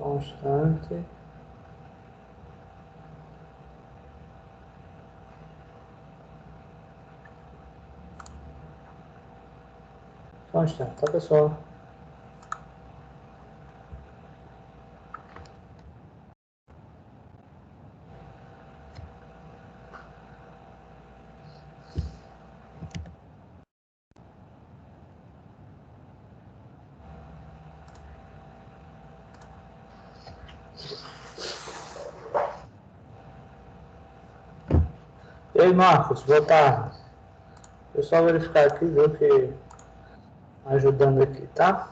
Constante. Constante, tá, pessoal? Ei, Marcos, boa tarde. Deixa eu só verificar aqui, ver o que ajudando aqui, tá?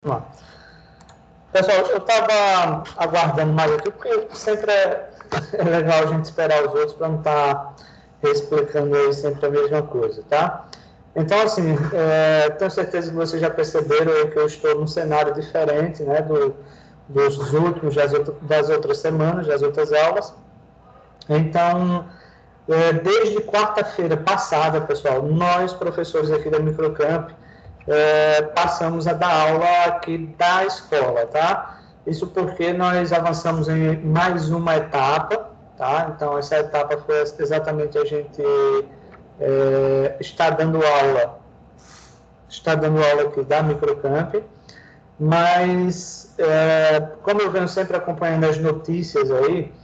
Vamos lá. Pessoal, eu estava aguardando mais aqui, porque sempre é legal a gente esperar os outros para não estar explicando aí sempre a mesma coisa, tá? Então, assim, tenho certeza que vocês já perceberam aí que eu estou num cenário diferente, né, dos últimos, das outras semanas, das outras aulas. Então, desde quarta-feira passada, pessoal, nós, professores aqui da Microcamp, passamos a dar aula aqui da escola, tá? Isso porque nós avançamos em mais uma etapa, tá? Então, essa etapa foi exatamente a gente está dando aula aqui da Microcamp, mas, como eu venho sempre acompanhando as notícias aí,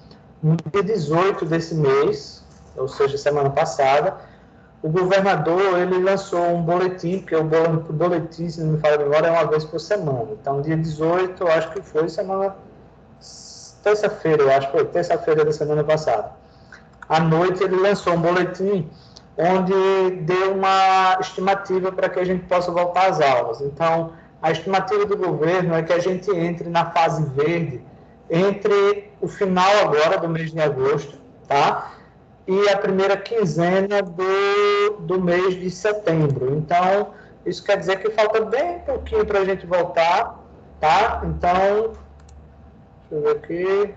no dia 18 desse mês, ou seja, semana passada, o governador ele lançou um boletim, porque o boletim, se não me falo agora, é uma vez por semana. Então, dia 18, eu acho que foi terça-feira, eu acho que foi terça-feira da semana passada. À noite, ele lançou um boletim onde deu uma estimativa para que a gente possa voltar às aulas. Então, a estimativa do governo é que a gente entre na fase verde entre o final agora do mês de agosto, tá? E a primeira quinzena do mês de setembro. Então, isso quer dizer que falta bem pouquinho para a gente voltar, tá? Então, deixa eu ver aqui.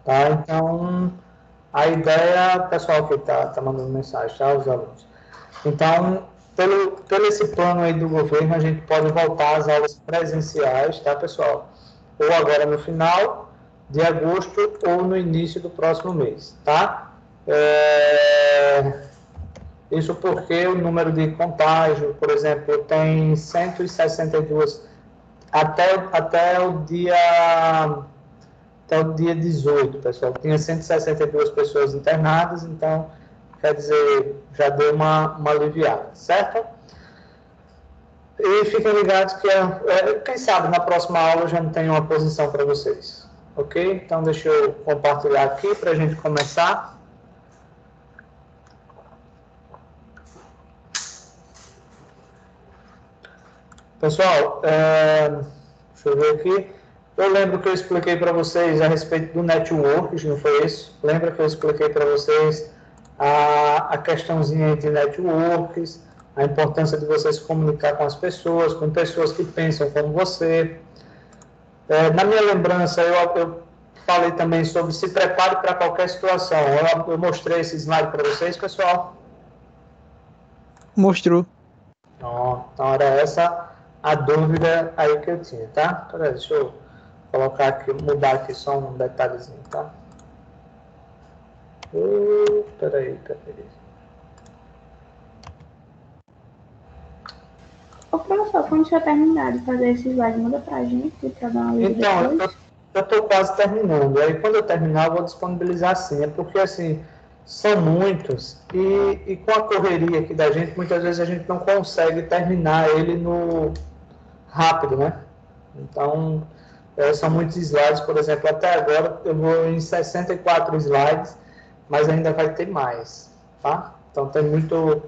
Tá? Então, a ideia, pessoal que está mandando mensagem, tá? Os alunos. Então, pelo esse plano aí do governo, a gente pode voltar às aulas presenciais, tá, pessoal? Ou agora no final de agosto ou no início do próximo mês, tá? Isso porque o número de contágio, por exemplo, tem 162 até o dia 18, pessoal. Tinha 162 pessoas internadas, então, quer dizer, já deu uma aliviada, certo? E fiquem ligados que, quem sabe, na próxima aula eu já não tenho uma posição para vocês. Ok? Então, deixa eu compartilhar aqui para a gente começar. Pessoal, deixa eu ver aqui. Eu lembro que eu expliquei para vocês a respeito do network, não foi isso? Lembra que eu expliquei para vocês a questãozinha de networks, a importância de você se comunicar com as pessoas, com pessoas que pensam como você. Na minha lembrança, eu falei também sobre se prepare para qualquer situação. Eu mostrei esse slide para vocês, pessoal. Mostrou. Então era essa a dúvida aí que eu tinha, tá? Peraí, deixa eu colocar aqui, mudar aqui só um detalhezinho, tá? Peraí. Ô, professor, quando você terminar de fazer esse slide, manda pra gente para dar uma lida Então, depois. eu estou quase terminando. Aí quando eu terminar, eu vou disponibilizar sim. É porque, assim, são muitos e com a correria aqui da gente, muitas vezes a gente não consegue terminar ele no rápido, né? Então, são muitos slides. Por exemplo, até agora eu vou em 64 slides, mas ainda vai ter mais, tá? Então, tem muito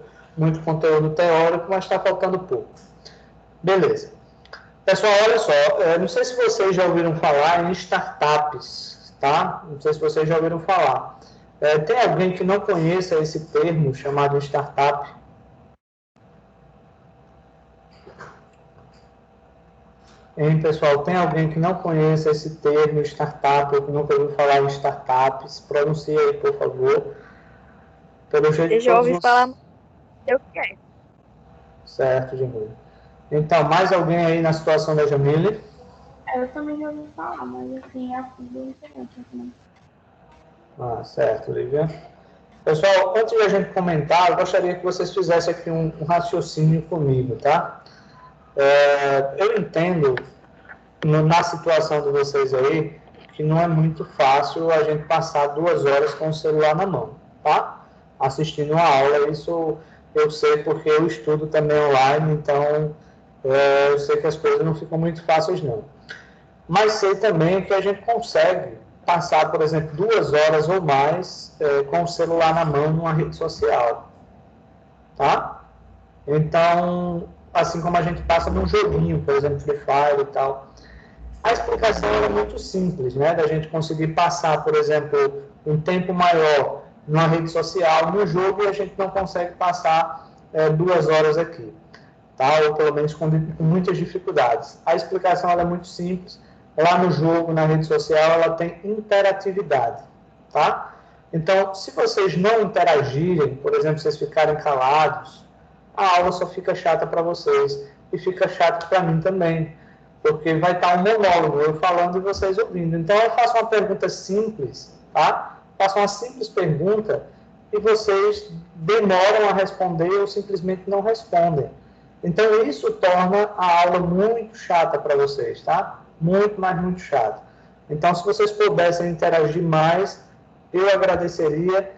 conteúdo teórico, mas está faltando pouco. Beleza. Pessoal, olha só, não sei se vocês já ouviram falar em startups, tá? Não sei se vocês já ouviram falar. Tem alguém que não conheça esse termo chamado startup? Hein, pessoal, tem alguém que não conheça esse termo startup, ou que nunca ouviu falar em startups? Pronuncie aí, por favor. Pelo jeito, Eu já todos ouvi os... falar, mas não sei o que é. Certo, Jamile. Então, mais alguém aí na situação da Jamile? Eu também já ouvi falar, mas assim, é bem diferente. Assim. Certo, Lívia. Pessoal, antes de a gente comentar, eu gostaria que vocês fizessem aqui um raciocínio comigo, tá? Eu entendo, na situação de vocês aí, que não é muito fácil a gente passar 2 horas com o celular na mão, tá? Assistindo uma aula, isso eu sei porque eu estudo também online, então eu sei que as coisas não ficam muito fáceis, não. Mas sei também que a gente consegue passar, por exemplo, 2 horas ou mais com o celular na mão numa rede social, tá? Então, assim como a gente passa num joguinho, por exemplo, Free Fire e tal. A explicação é muito simples, né? Da gente conseguir passar, por exemplo, um tempo maior numa rede social, no jogo, e a gente não consegue passar 2 horas aqui, tá? Ou pelo menos com muitas dificuldades. A explicação é muito simples. Lá no jogo, na rede social, ela tem interatividade, tá? Então, se vocês não interagirem, por exemplo, vocês ficarem calados, a aula só fica chata para vocês e fica chato para mim também, porque vai estar um monólogo, eu falando e vocês ouvindo. Então, eu faço uma pergunta simples, tá? Faço uma simples pergunta e vocês demoram a responder ou simplesmente não respondem. Então, isso torna a aula muito chata para vocês, tá? Muito, mas muito chata. Então, se vocês pudessem interagir mais, eu agradeceria.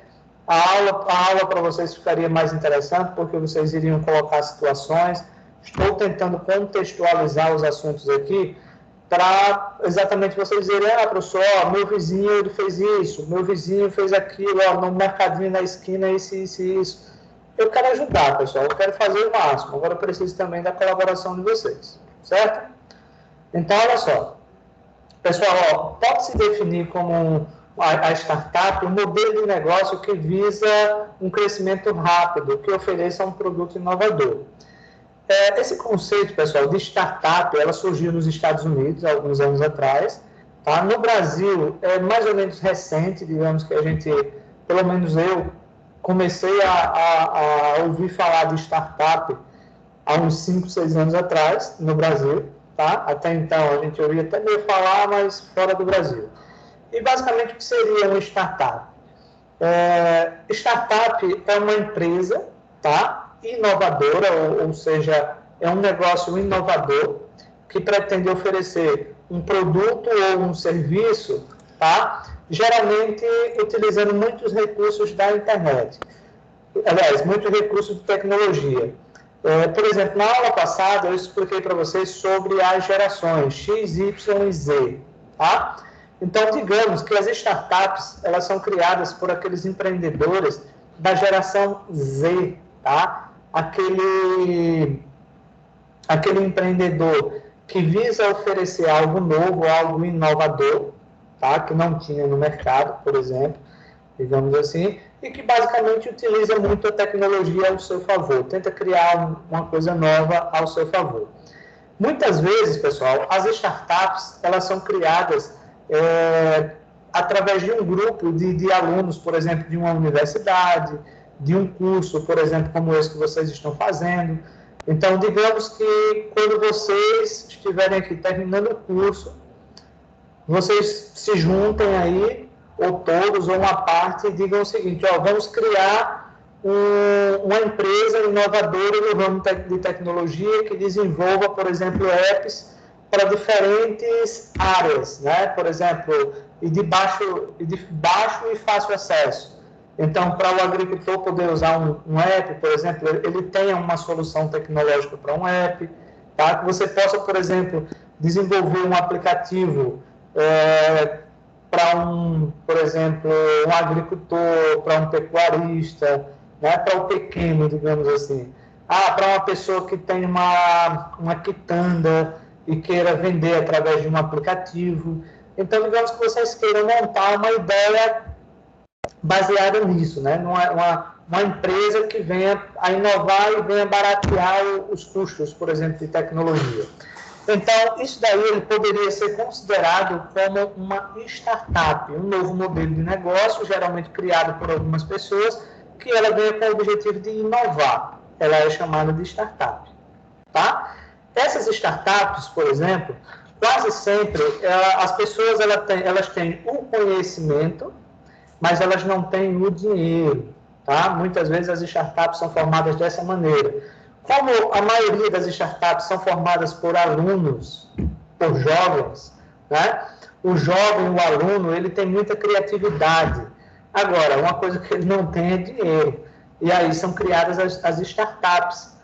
A aula para vocês ficaria mais interessante, porque vocês iriam colocar situações. Estou tentando contextualizar os assuntos aqui, para exatamente vocês dizerem, professor, meu vizinho ele fez isso, meu vizinho fez aquilo, no mercadinho na esquina, isso. Eu quero ajudar, pessoal, eu quero fazer o máximo. Agora eu preciso também da colaboração de vocês, certo? Então, olha só. Pessoal, pode se definir como a startup um modelo de negócio que visa um crescimento rápido, que ofereça um produto inovador. Esse conceito, pessoal, de startup, ela surgiu nos Estados Unidos há alguns anos atrás. Tá? No Brasil, é mais ou menos recente, digamos que a gente, pelo menos eu, comecei a ouvir falar de startup há uns 5, 6 anos atrás, no Brasil. Tá? Até então, a gente ouvia até meio falar, mas fora do Brasil. E, basicamente, o que seria uma startup? Startup é uma empresa, tá? Inovadora, ou seja, é um negócio inovador que pretende oferecer um produto ou um serviço, tá? Geralmente utilizando muitos recursos da internet. Aliás, muitos recursos de tecnologia. Por exemplo, na aula passada eu expliquei para vocês sobre as gerações X, Y e Z, tá? Então, digamos que as startups, elas são criadas por aqueles empreendedores da geração Z, tá? Aquele empreendedor que visa oferecer algo novo, algo inovador, tá? Que não tinha no mercado, por exemplo, digamos assim, e que basicamente utiliza muito a tecnologia ao seu favor, tenta criar uma coisa nova ao seu favor. Muitas vezes, pessoal, as startups, elas são criadas através de um grupo de alunos, por exemplo, de uma universidade, de um curso, por exemplo, como esse que vocês estão fazendo. Então, digamos que quando vocês estiverem aqui terminando o curso, vocês se juntem aí, ou todos, ou uma parte, e digam o seguinte, vamos criar uma empresa inovadora no ramo de tecnologia que desenvolva, por exemplo, apps para diferentes áreas, né? Por exemplo, de baixo e fácil acesso. Então, para o agricultor poder usar um app, por exemplo, ele tenha uma solução tecnológica para um app, tá? Que você possa, por exemplo, desenvolver um aplicativo para por exemplo, um agricultor, para um pecuarista, né? Para o pequeno, digamos assim. Para uma pessoa que tem uma quitanda e queira vender através de um aplicativo. Então, digamos que vocês queiram montar uma ideia baseada nisso, né? Uma empresa que venha a inovar e venha baratear os custos, por exemplo, de tecnologia. Então, isso daí ele poderia ser considerado como uma startup, um novo modelo de negócio, geralmente criado por algumas pessoas, que ela venha com o objetivo de inovar. Ela é chamada de startup. Tá? Essas startups, por exemplo, quase sempre as pessoas elas têm o conhecimento, mas elas não têm o dinheiro. Tá? Muitas vezes as startups são formadas dessa maneira. Como a maioria das startups são formadas por alunos, por jovens, né? O jovem, o aluno, ele tem muita criatividade. Agora, uma coisa que ele não tem é dinheiro. E aí são criadas as startups.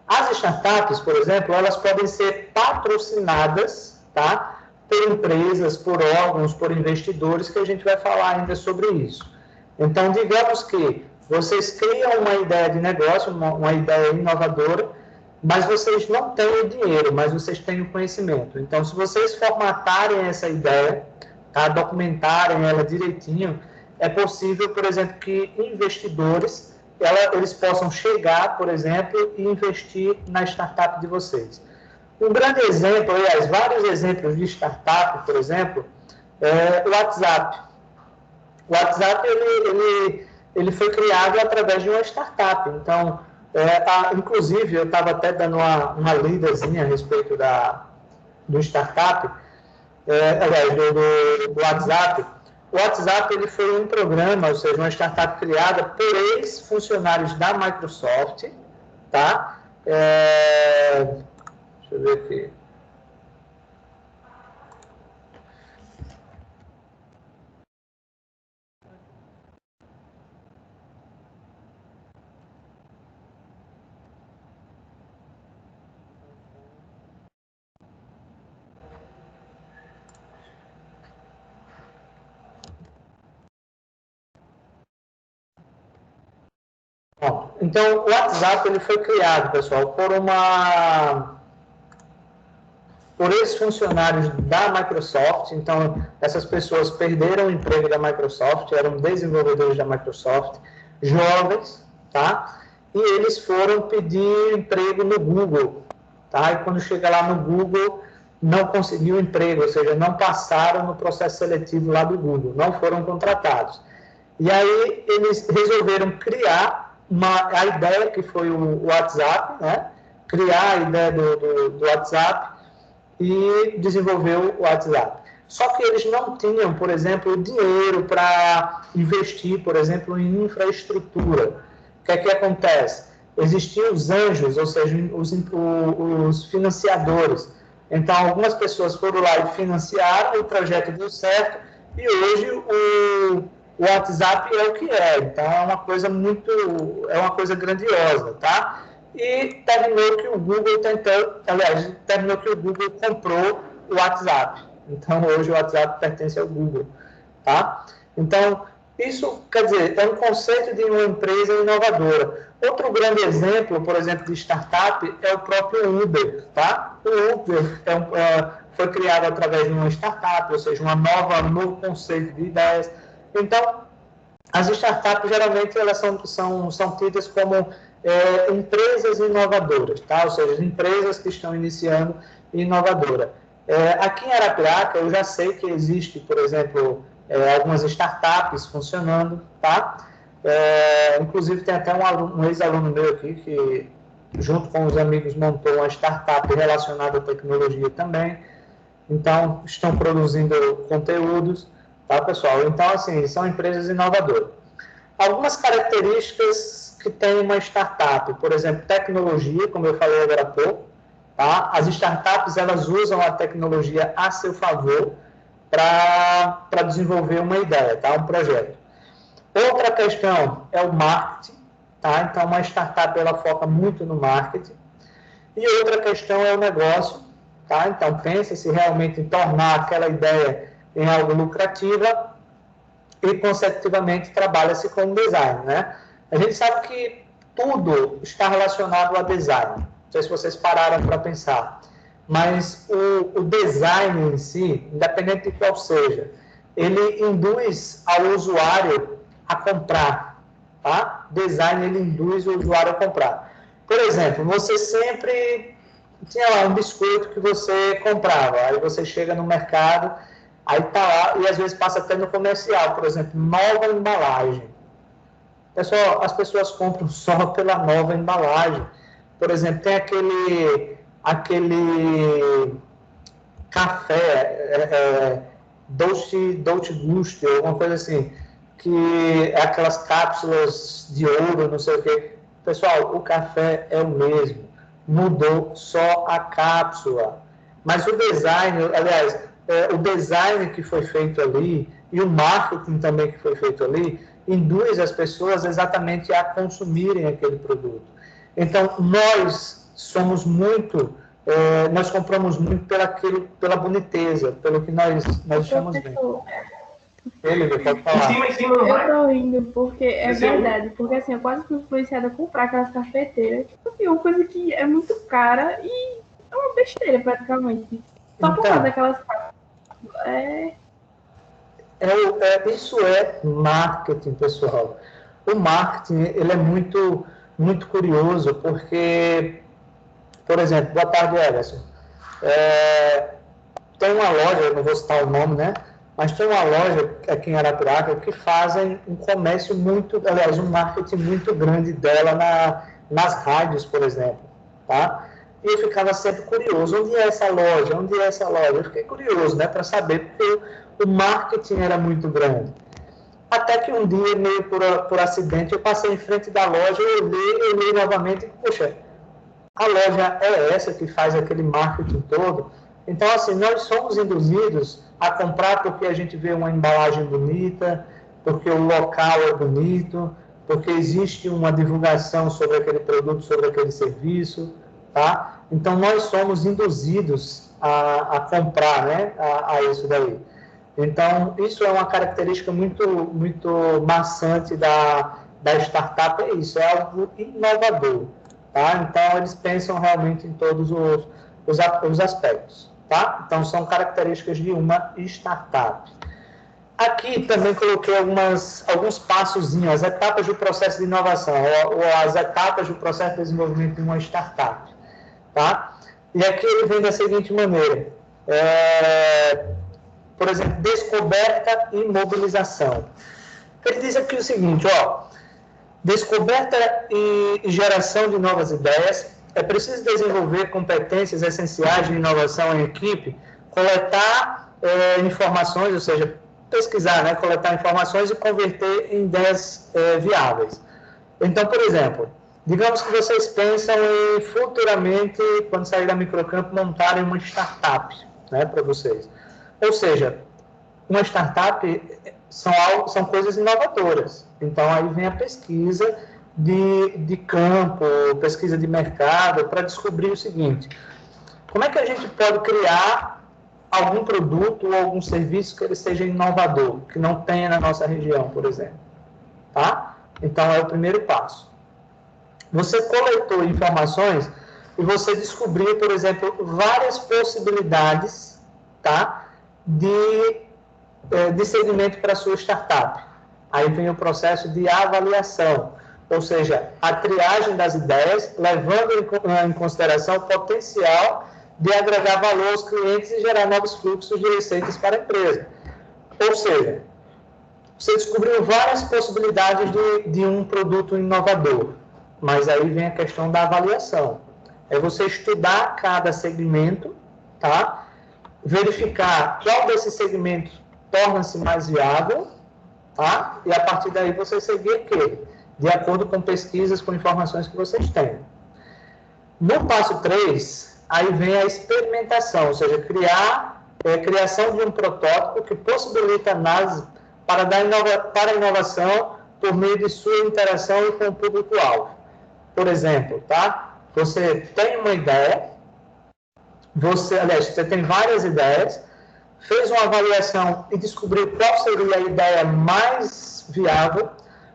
As startups, por exemplo, elas podem ser patrocinadas, tá? Por empresas, por órgãos, por investidores, que a gente vai falar ainda sobre isso. Então, digamos que vocês criam uma ideia de negócio, uma ideia inovadora, mas vocês não têm o dinheiro, mas vocês têm o conhecimento. Então, se vocês formatarem essa ideia, tá? Documentarem ela direitinho, é possível, por exemplo, que investidores eles possam chegar, por exemplo, e investir na startup de vocês. Um grande exemplo, aliás, vários exemplos de startup, por exemplo, é o WhatsApp. O WhatsApp, ele foi criado através de uma startup. Então, inclusive, eu estava até dando uma lidazinha a respeito do startup, aliás, do WhatsApp. O WhatsApp ele foi um programa, ou seja, uma startup criada por ex-funcionários da Microsoft, tá? Deixa eu ver aqui. Bom, então, o WhatsApp ele foi criado, pessoal, por ex-funcionários da Microsoft. Então, essas pessoas perderam o emprego da Microsoft, eram desenvolvedores da Microsoft, jovens, tá? E eles foram pedir emprego no Google, tá? E quando chega lá no Google, não conseguiu emprego, ou seja, não passaram no processo seletivo lá do Google, não foram contratados. E aí eles resolveram criar a ideia que foi o WhatsApp, né? Criar a ideia do WhatsApp e desenvolver o WhatsApp. Só que eles não tinham, por exemplo, dinheiro para investir, por exemplo, em infraestrutura. O que é que acontece? Existiam os anjos, ou seja, os financiadores. Então, algumas pessoas foram lá e financiaram, o projeto deu certo, e hoje o WhatsApp é o que é. Então, é uma coisa grandiosa, tá? E terminou que o Google comprou o WhatsApp. Então, hoje o WhatsApp pertence ao Google, tá? Então, isso, quer dizer, é um conceito de uma empresa inovadora. Outro grande exemplo, por exemplo, de startup é o próprio Uber, tá? O Uber foi criado através de uma startup, ou seja, um novo conceito de ideias. Então, as startups, geralmente, elas são tidas como empresas inovadoras, tá? Ou seja, empresas que estão iniciando inovadora. Aqui em Arapiraca, eu já sei que existe, por exemplo, algumas startups funcionando, tá? Inclusive, tem até um ex-aluno meu aqui que, junto com os amigos, montou uma startup relacionada à tecnologia também. Então, estão produzindo conteúdos, tá, pessoal? Então, assim, são empresas inovadoras. Algumas características que tem uma startup, por exemplo, tecnologia, como eu falei agora há pouco, tá? As startups, elas usam a tecnologia a seu favor para desenvolver uma ideia, tá? Um projeto. Outra questão é o marketing, tá? Então, uma startup, ela foca muito no marketing. E outra questão é o negócio, tá? Então, pensa-se realmente em tornar aquela ideia em algo lucrativa e, consecutivamente, trabalha-se com design, né? A gente sabe que tudo está relacionado a design. Não sei se vocês pararam para pensar. Mas o design em si, independente de qual seja, ele induz ao usuário a comprar, tá? Design, ele induz o usuário a comprar. Por exemplo, você sempre tinha lá um biscoito que você comprava, aí você chega no mercado, aí tá lá, e às vezes passa até no comercial, por exemplo, nova embalagem. Pessoal, as pessoas compram só pela nova embalagem. Por exemplo, tem aquele café, Dolce Gusto, alguma coisa assim, que é aquelas cápsulas de ouro, não sei o quê. Pessoal, o café é o mesmo, mudou só a cápsula. Mas o design, aliás, o design que foi feito ali e o marketing também que foi feito ali, induz as pessoas exatamente a consumirem aquele produto. Então, nós somos muito, nós compramos muito pela boniteza, pelo que nós estamos vendo. Ele pode falar. Eu tô rindo porque é verdade, porque assim, eu quase fui influenciada a comprar aquelas cafeteiras. Tipo assim, uma coisa que é muito cara e é uma besteira praticamente. Só por causa daquelas isso é marketing, pessoal. O marketing, ele é muito, muito curioso, porque, por exemplo, boa tarde, Everson. Tem uma loja, eu não vou citar o nome, né? Mas tem uma loja aqui em Arapiraca que fazem um comércio muito, aliás, um marketing muito grande dela nas rádios, por exemplo, tá? E eu ficava sempre curioso, onde é essa loja? Onde é essa loja? Eu fiquei curioso, né, para saber, porque o marketing era muito grande. Até que um dia, meio por acidente, eu passei em frente da loja, eu olhei novamente e, poxa, a loja é essa que faz aquele marketing todo. Então, assim, nós somos induzidos a comprar porque a gente vê uma embalagem bonita, porque o local é bonito, porque existe uma divulgação sobre aquele produto, sobre aquele serviço, tá? Então, nós somos induzidos a comprar, né, a isso daí. Então, isso é uma característica muito, muito maçante da startup, é isso, é algo inovador. Tá? Então, eles pensam realmente em todos os aspectos. Tá? Então, são características de uma startup. Aqui também coloquei alguns passozinhos, as etapas do processo de inovação, ou as etapas do processo de desenvolvimento de uma startup. Tá? E aqui ele vem da seguinte maneira. Por exemplo, descoberta e mobilização. Ele diz aqui o seguinte, descoberta e geração de novas ideias, é preciso desenvolver competências essenciais de inovação em equipe, coletar informações, ou seja, pesquisar, né, coletar informações e converter em ideias viáveis. Então, por exemplo, digamos que vocês pensam em futuramente, quando sair da Microcampo, montarem uma startup, né, para vocês. Ou seja, uma startup são coisas inovadoras. Então, aí vem a pesquisa de campo, pesquisa de mercado, para descobrir o seguinte: como é que a gente pode criar algum produto ou algum serviço que ele seja inovador, que não tenha na nossa região, por exemplo? Tá? Então, é o primeiro passo. Você coletou informações e você descobriu, por exemplo, várias possibilidades, tá, de segmento para a sua startup. Aí vem o processo de avaliação, ou seja, a triagem das ideias, levando em consideração o potencial de agregar valor aos clientes e gerar novos fluxos de receitas para a empresa. Ou seja, você descobriu várias possibilidades de um produto inovador, mas aí vem a questão da avaliação. É você estudar cada segmento, tá? Verificar qual desses segmentos torna-se mais viável, tá? E a partir daí você seguir aquele, de acordo com pesquisas, com informações que vocês têm. No passo 3, aí vem a experimentação, ou seja, criação de um protótipo que possibilita a análise para a inovação por meio de sua interação com o público-alvo. Por exemplo, tá? Você tem uma ideia, você tem várias ideias, fez uma avaliação e descobriu qual seria a ideia mais viável,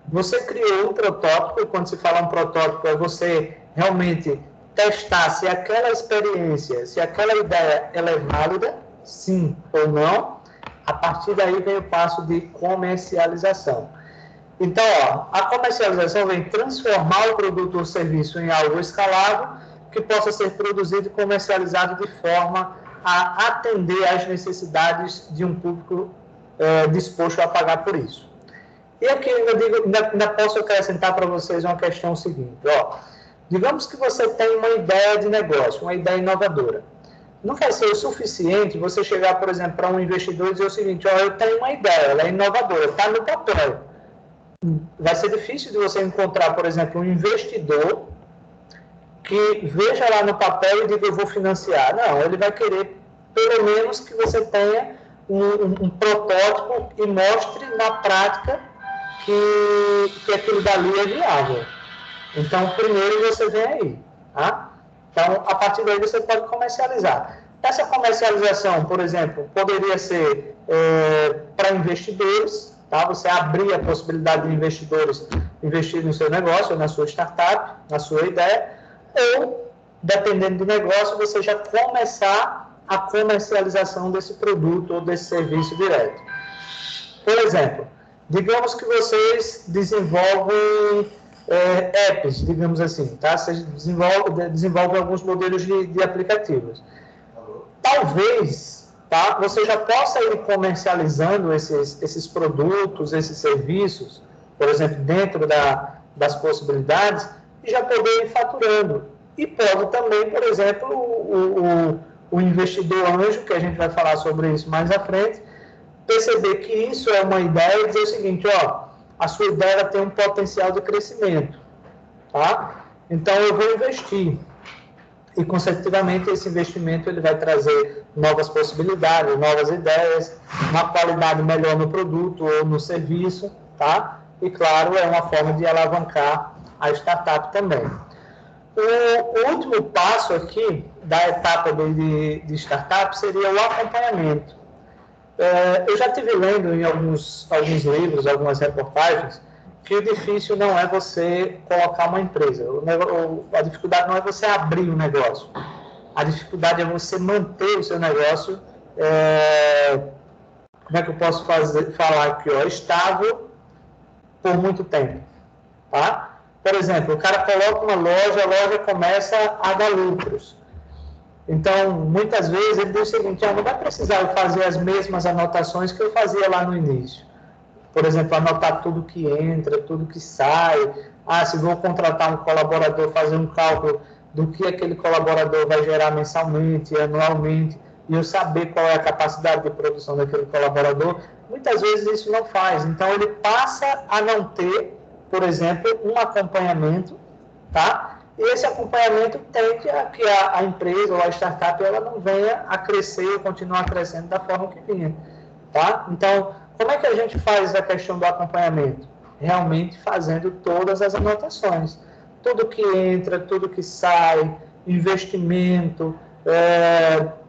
você criou um protótipo, e quando se fala um protótipo, é você realmente testar se aquela experiência, se aquela ideia ela é válida, sim ou não. A partir daí vem o passo de comercialização. Então, ó, a comercialização vem transformar o produto ou serviço em algo escalável que possa ser produzido e comercializado de forma a atender às necessidades de um público disposto a pagar por isso. E aqui eu ainda posso acrescentar para vocês uma questão seguinte. Ó, digamos que você tem uma ideia de negócio, uma ideia inovadora. Não vai ser o suficiente você chegar, por exemplo, para um investidor e dizer o seguinte, ó, eu tenho uma ideia, ela é inovadora, está no papel. Vai ser difícil de você encontrar, por exemplo, um investidor que veja lá no papel e diga, eu vou financiar. Não, ele vai querer, pelo menos, que você tenha um protótipo e mostre na prática que aquilo dali é viável. Então, primeiro você vem aí, tá? Então, a partir daí você pode comercializar. Essa comercialização, por exemplo, poderia ser para investidores, tá? Você abrir a possibilidade de investidores investir no seu negócio, na sua startup, na sua ideia, ou, dependendo do negócio, você já começar a comercialização desse produto ou desse serviço direto. Por exemplo, digamos que vocês desenvolvem apps, digamos assim, tá? Vocês desenvolvem alguns modelos de aplicativos. Talvez, tá? Você já possa ir comercializando esses produtos, esses serviços, por exemplo, dentro das possibilidades, e já poder ir faturando. E pode também, por exemplo, o investidor anjo, que a gente vai falar sobre isso mais à frente, perceber que isso é uma ideia e dizer o seguinte, ó, a sua ideia tem um potencial de crescimento, tá? Então, eu vou investir. E, consecutivamente, esse investimento ele vai trazer novas possibilidades, novas ideias, uma qualidade melhor no produto ou no serviço, tá? E, claro, é uma forma de alavancar a startup também. O último passo aqui da etapa de startup seria o acompanhamento. Eu já estive lendo em alguns livros, algumas reportagens, que o difícil não é você colocar uma empresa. A dificuldade não é você abrir um negócio. A dificuldade é você manter o seu negócio, como é que eu posso falar aqui, ó, estável por muito tempo. Tá? Por exemplo, o cara coloca uma loja, a loja começa a dar lucros. Então, muitas vezes ele diz o seguinte, não vai precisar eu fazer as mesmas anotações que eu fazia lá no início. Por exemplo, anotar tudo que entra, tudo que sai. Se vou contratar um colaborador, fazer um cálculo do que aquele colaborador vai gerar mensalmente, anualmente, e eu saber qual é a capacidade de produção daquele colaborador. Muitas vezes isso não faz. Então, ele passa a não ter, por exemplo, um acompanhamento, tá? E esse acompanhamento tem que a empresa ou a startup ela não venha a crescer ou continuar crescendo da forma que vinha, tá? Então, como é que a gente faz a questão do acompanhamento? Realmente fazendo todas as anotações. Tudo que entra, tudo que sai, investimento,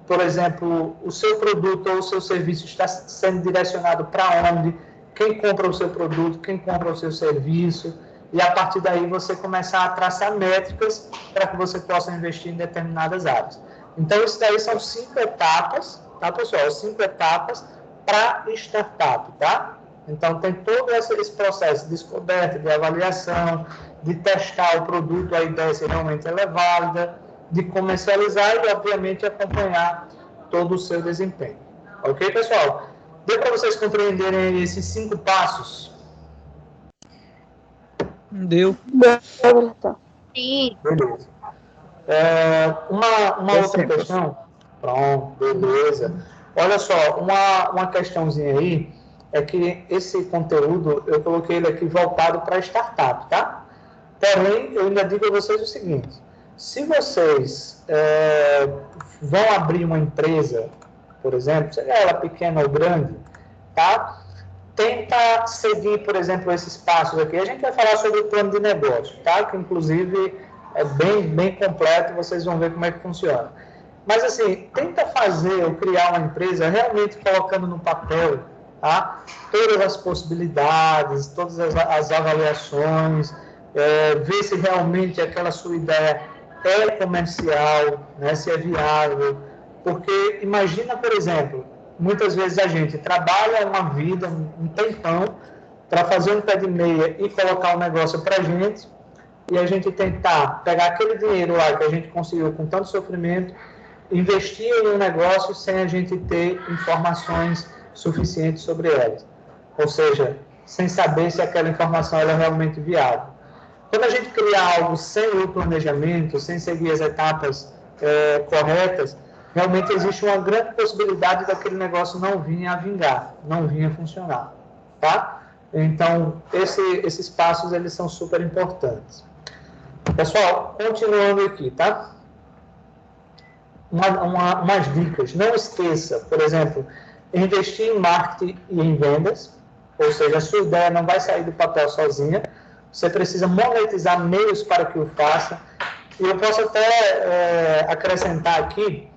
por exemplo, o seu produto ou o seu serviço está sendo direcionado para onde, quem compra o seu produto, quem compra o seu serviço, e a partir daí você começar a traçar métricas para que você possa investir em determinadas áreas. Então, isso daí são 5 etapas, tá, pessoal? 5 etapas para startup, tá? Então, tem todo esse processo de descoberta, de avaliação, de testar o produto, a ideia se realmente ela é válida, de comercializar e, obviamente, acompanhar todo o seu desempenho. Ok, pessoal? Deu para vocês compreenderem esses 5 passos? Deu. Sim. Beleza. Uma outra questão. Pronto, beleza. Olha só, uma questãozinha aí é que esse conteúdo, eu coloquei ele aqui voltado para startup, tá? Porém, eu ainda digo a vocês o seguinte, se vocês vão abrir uma empresa, por exemplo, seja ela pequena ou grande, tá? Tenta seguir, por exemplo, esses passos aqui. A gente vai falar sobre o plano de negócio, tá? Que, inclusive, é bem completo, vocês vão ver como é que funciona. Mas, assim, tenta fazer ou criar uma empresa realmente colocando no papel, tá? Todas as possibilidades, todas as avaliações, ver se realmente aquela sua ideia é comercial, né? Se é viável. Porque, imagina, por exemplo, muitas vezes a gente trabalha uma vida, um tempão, para fazer um pé de meia e colocar o negócio para a gente, e a gente tentar pegar aquele dinheiro lá que a gente conseguiu com tanto sofrimento, investir em um negócio sem a gente ter informações suficientes sobre elas. Ou seja, sem saber se aquela informação é realmente viável. Quando a gente cria algo sem o planejamento, sem seguir as etapas corretas, realmente existe uma grande possibilidade daquele negócio não vir a vingar, não vir a funcionar, tá? Então, esses passos, eles são super importantes. Pessoal, continuando aqui, tá? Umas dicas. Não esqueça, por exemplo, investir em marketing e em vendas, ou seja, a sua ideia não vai sair do papel sozinha, você precisa monetizar meios para que o faça. E eu posso até acrescentar aqui,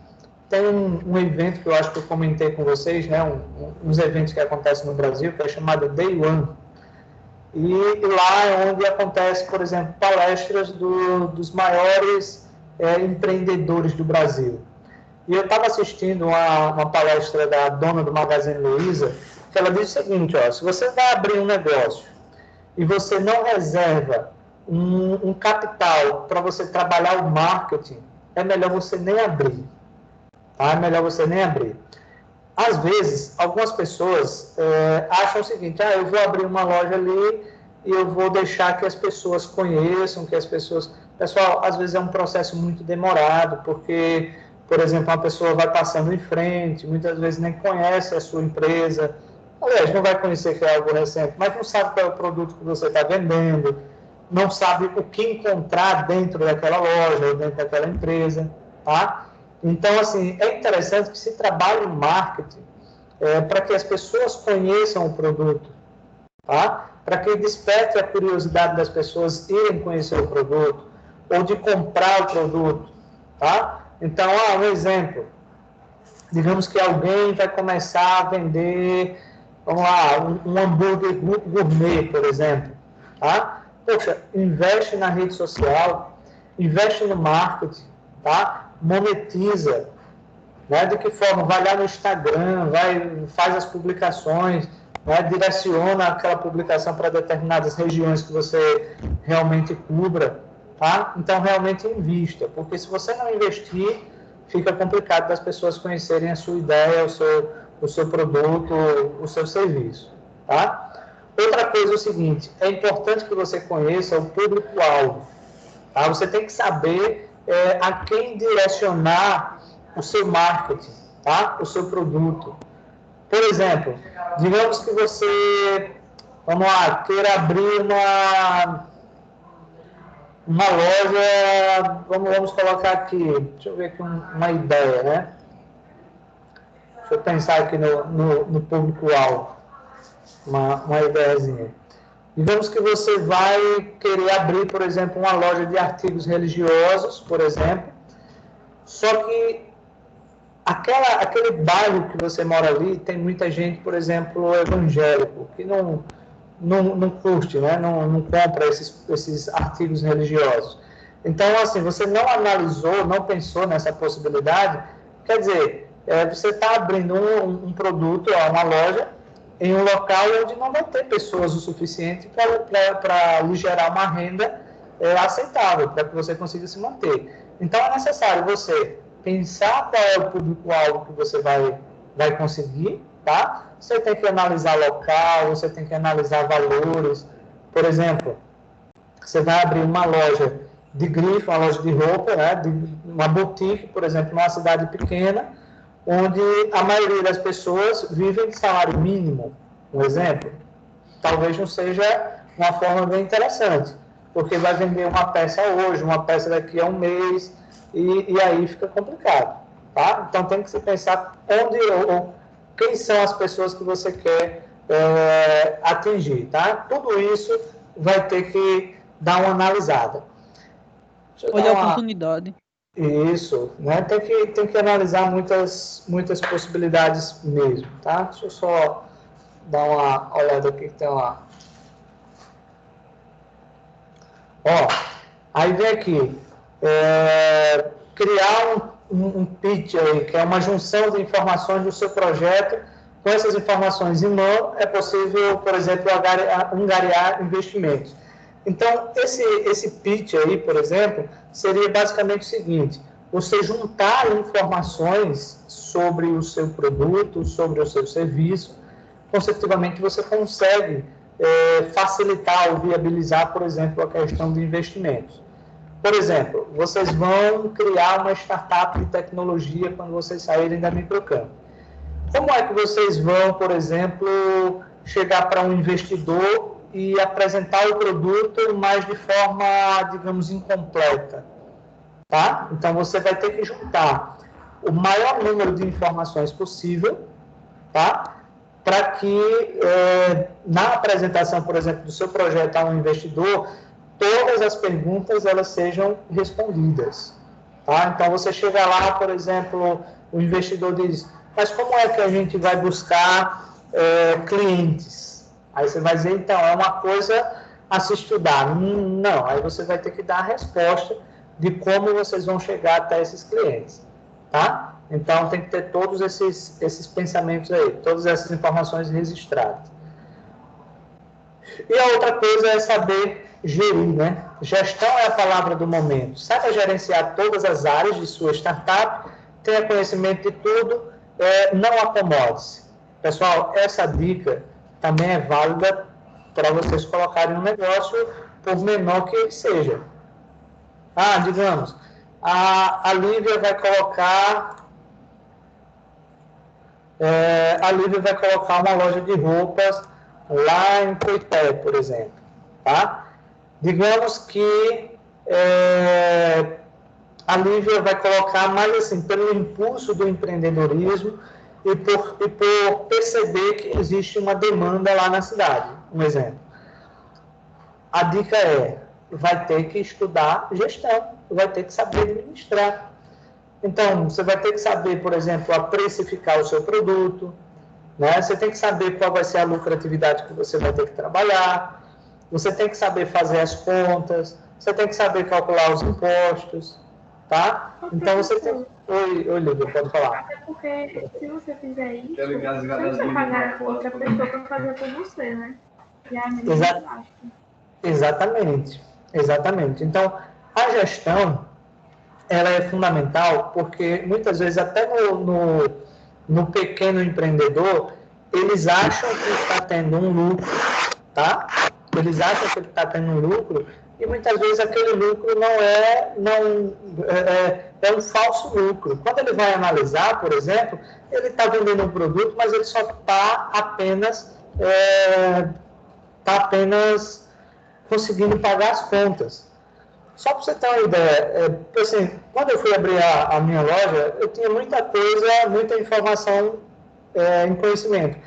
tem um evento que eu acho que eu comentei com vocês, né, uns eventos que acontecem no Brasil, que é chamado Day One. E lá é onde acontece, por exemplo, palestras dos maiores empreendedores do Brasil. E eu estava assistindo uma palestra da dona do Magazine Luiza, que ela diz o seguinte, ó, se você vai abrir um negócio e você não reserva um capital para você trabalhar o marketing, é melhor você nem abrir. Tá? É melhor você nem abrir. Às vezes, algumas pessoas acham o seguinte, eu vou abrir uma loja ali e eu vou deixar que as pessoas conheçam, que as pessoas... Pessoal, às vezes é um processo muito demorado, porque, por exemplo, uma pessoa vai passando em frente, muitas vezes nem conhece a sua empresa, aliás, não vai conhecer que é algo recente, mas não sabe qual é o produto que você está vendendo, não sabe o que encontrar dentro daquela loja ou dentro daquela empresa, tá? Então, assim, é interessante que se trabalhe o marketing para que as pessoas conheçam o produto, tá? Para que desperte a curiosidade das pessoas irem conhecer o produto ou de comprar o produto, tá? Então, um exemplo, digamos que alguém vai começar a vender, vamos lá, um hambúrguer gourmet, por exemplo, tá? Poxa, investe na rede social, investe no marketing, tá? Monetiza, né? De que forma? Vai lá no Instagram, faz as publicações, né? Direciona aquela publicação para determinadas regiões que você realmente cubra, tá? Então, realmente invista, porque se você não investir, fica complicado das pessoas conhecerem a sua ideia, o seu produto, o seu serviço, tá? Outra coisa é o seguinte, é importante que você conheça o público-alvo, tá? Você tem que saber a quem direcionar o seu marketing, tá? O seu produto. Por exemplo, digamos que você, vamos lá, queira abrir uma loja, vamos colocar aqui, deixa eu ver aqui uma ideia, né? Deixa eu pensar aqui no público-alvo, uma ideiazinha. Digamos que você vai querer abrir, por exemplo, uma loja de artigos religiosos, por exemplo, só que aquele bairro que você mora ali tem muita gente, por exemplo, evangélico, que não curte, né? não compra esses artigos religiosos. Então, assim, você não analisou, não pensou nessa possibilidade, quer dizer, você está abrindo um produto, uma loja, em um local onde não vai ter pessoas o suficiente para lhe gerar uma renda aceitável, para que você consiga se manter. Então, é necessário você pensar qual é o público-alvo que você vai conseguir, tá? Você tem que analisar local, você tem que analisar valores. Por exemplo, você vai abrir uma loja de grife, uma loja de roupa, né? Uma boutique, por exemplo, numa cidade pequena, onde a maioria das pessoas vivem de salário mínimo, um exemplo. Talvez não seja uma forma bem interessante, porque vai vender uma peça hoje, uma peça daqui a um mês, e aí fica complicado, tá? Então tem que se pensar quem são as pessoas que você quer atingir, tá? Tudo isso vai ter que dar uma analisada. Olha a oportunidade. Isso, né? Tem que analisar muitas possibilidades mesmo, tá? Deixa eu só dar uma olhada aqui que tem lá. Ó, aí vem aqui, criar um pitch aí, que é uma junção de informações do seu projeto Com essas informações em mão, é possível, por exemplo, angariar investimentos. Então, esse pitch aí, por exemplo, seria basicamente o seguinte: você juntar informações sobre o seu produto, sobre o seu serviço, consecutivamente você consegue facilitar ou viabilizar, por exemplo, a questão de investimentos. Por exemplo, vocês vão criar uma startup de tecnologia quando vocês saírem da Microcamp. Como é que vocês vão, por exemplo, chegar para um investidor e apresentar o produto, mas de forma, digamos, incompleta? Tá? Então, você vai ter que juntar o maior número de informações possível, tá? Para que, na apresentação, por exemplo, do seu projeto a um investidor, todas as perguntas elas sejam respondidas. Tá? Então, você chega lá, por exemplo, o investidor diz: mas como é que a gente vai buscar clientes? Aí você vai dizer: então, é uma coisa a se estudar. Não, aí você vai ter que dar a resposta de como vocês vão chegar até esses clientes. Tá? Então, tem que ter todos esses pensamentos aí, todas essas informações registradas. E a outra coisa é saber gerir, né? Gestão é a palavra do momento. Saiba gerenciar todas as áreas de sua startup, tenha conhecimento de tudo, não acomode-se. Pessoal, essa dica também é válida para vocês colocarem um negócio, por menor que ele seja. Digamos, a Lívia vai colocar uma loja de roupas lá em Coité, por exemplo, tá? Digamos que a Lívia vai colocar mais assim, pelo impulso do empreendedorismo e por perceber que existe uma demanda lá na cidade, um exemplo. A dica vai ter que estudar gestão, vai ter que saber administrar. Então, você vai ter que saber, por exemplo, a precificar o seu produto, né? Você tem que saber qual vai ser a lucratividade que você vai ter que trabalhar, você tem que saber fazer as contas, você tem que saber calcular os impostos, tá? Então, você tem... Oi, Lívia, pode falar. Até porque, se você fizer isso, você vai pagar outra pessoa para fazer por você, né? E a minha Exatamente. Então, a gestão, ela é fundamental porque, muitas vezes, até no pequeno empreendedor, eles acham que está tendo um lucro, tá? Eles acham que ele está tendo um lucro e, muitas vezes, aquele lucro é um falso lucro. Quando ele vai analisar, por exemplo, ele está vendendo um produto, mas ele só está apenas conseguindo pagar as contas. Só para você ter uma ideia, assim, quando eu fui abrir a minha loja, eu tinha muita coisa, muita informação em conhecimento,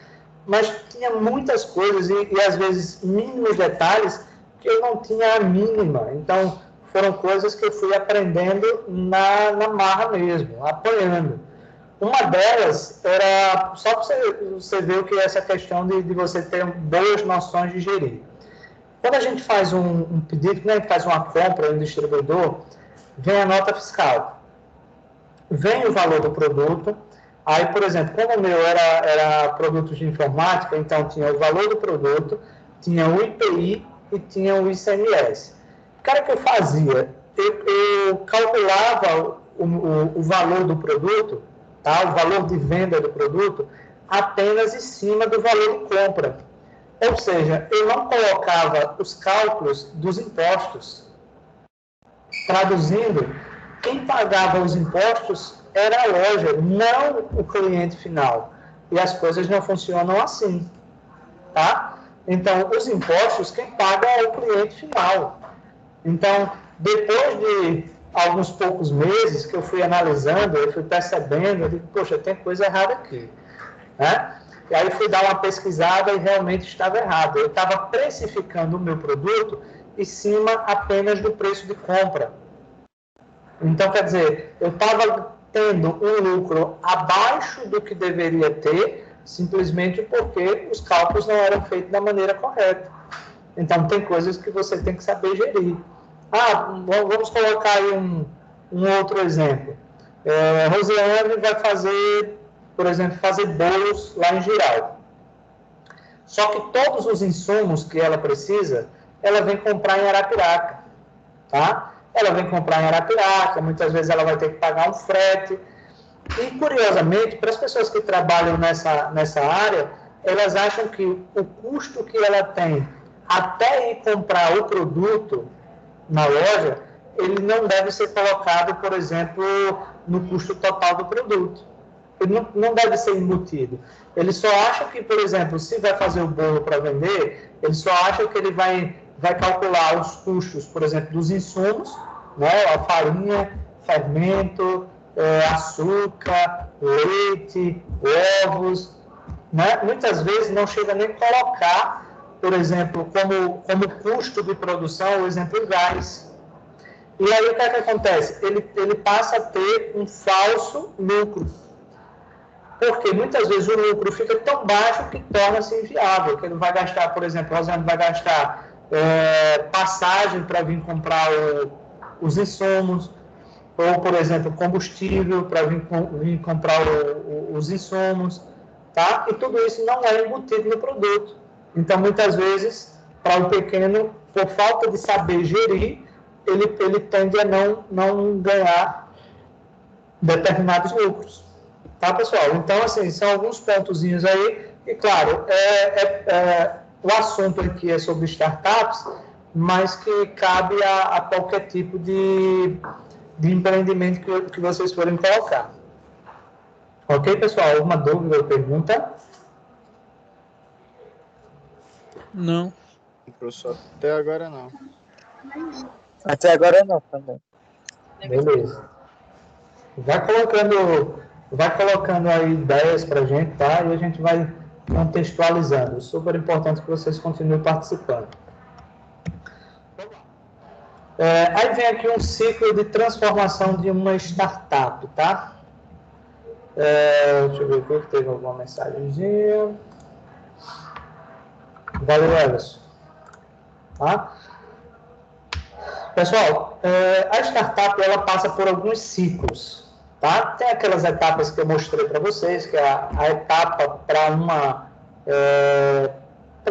mas tinha muitas coisas e às vezes mínimos detalhes que eu não tinha a mínima. Então, foram coisas que eu fui aprendendo na marra mesmo, apanhando. Uma delas era, só para você ver o que é essa questão de você ter boas noções de gerir. Quando a gente faz um pedido, quando a gente faz uma compra em um distribuidor, vem a nota fiscal, vem o valor do produto. Aí, por exemplo, como o meu era produtos de informática, então tinha o valor do produto, tinha o IPI e tinha o ICMS. O cara que eu fazia, eu calculava o valor do produto, tá? O valor de venda do produto, apenas em cima do valor de compra. Ou seja, eu não colocava os cálculos dos impostos. Traduzindo, quem pagava os impostos era a loja, não o cliente final. E as coisas não funcionam assim, tá? Então, os impostos, quem paga é o cliente final. Então, depois de alguns poucos meses que eu fui analisando, eu fui percebendo, eu digo, poxa, tem coisa errada aqui, né? E aí fui dar uma pesquisada e realmente estava errado. Eu estava precificando o meu produto em cima apenas do preço de compra. Então, quer dizer, eu estava tendo um lucro abaixo do que deveria ter, simplesmente porque os cálculos não eram feitos da maneira correta. Então, tem coisas que você tem que saber gerir. Vamos colocar aí um outro exemplo. Rosiane vai fazer por exemplo, fazer bolos lá em Giral. Só que todos os insumos que ela precisa, ela vem comprar em Arapiraca, tá? Ela vem comprar em Arapiraca, muitas vezes ela vai ter que pagar um frete. E, curiosamente, para as pessoas que trabalham nessa área, elas acham que o custo que ela tem até ir comprar o produto na loja, ele não deve ser colocado, por exemplo, no custo total do produto. Ele não deve ser embutido. Ele só acha que, por exemplo, se vai fazer o bolo para vender, ele só acha que ele vai calcular os custos, por exemplo, dos insumos, né, a farinha, fermento, açúcar, leite, ovos, né? Muitas vezes não chega nem a colocar, por exemplo, como custo de produção, o exemplo, gás. E aí o que é que acontece? Ele passa a ter um falso lucro. Porque muitas vezes o lucro fica tão baixo que torna-se inviável, que ele vai gastar, por exemplo, o Rosângela vai gastar passagem para vir comprar os insumos, ou, por exemplo, combustível para vir comprar os insumos, tá? E tudo isso não é embutido no produto. Então, muitas vezes, para o pequeno, por falta de saber gerir, ele tende a não ganhar determinados lucros. Tá, pessoal? Então, assim, são alguns pontozinhos aí. E, claro, o assunto aqui é sobre startups, mas que cabe a qualquer tipo de empreendimento que vocês forem colocar. Ok, pessoal? Alguma dúvida ou pergunta? Não. Professor, até agora não. Até agora não também. Beleza. Vai colocando aí ideias para a gente, tá? E a gente vai contextualizando. Super importante que vocês continuem participando. Aí vem aqui um ciclo de transformação de uma startup, tá? Deixa eu ver aqui, teve alguma mensagenzinha. Valeu, Everson. Tá? Pessoal, a startup ela passa por alguns ciclos, tá? Tem aquelas etapas que eu mostrei para vocês, que é a etapa para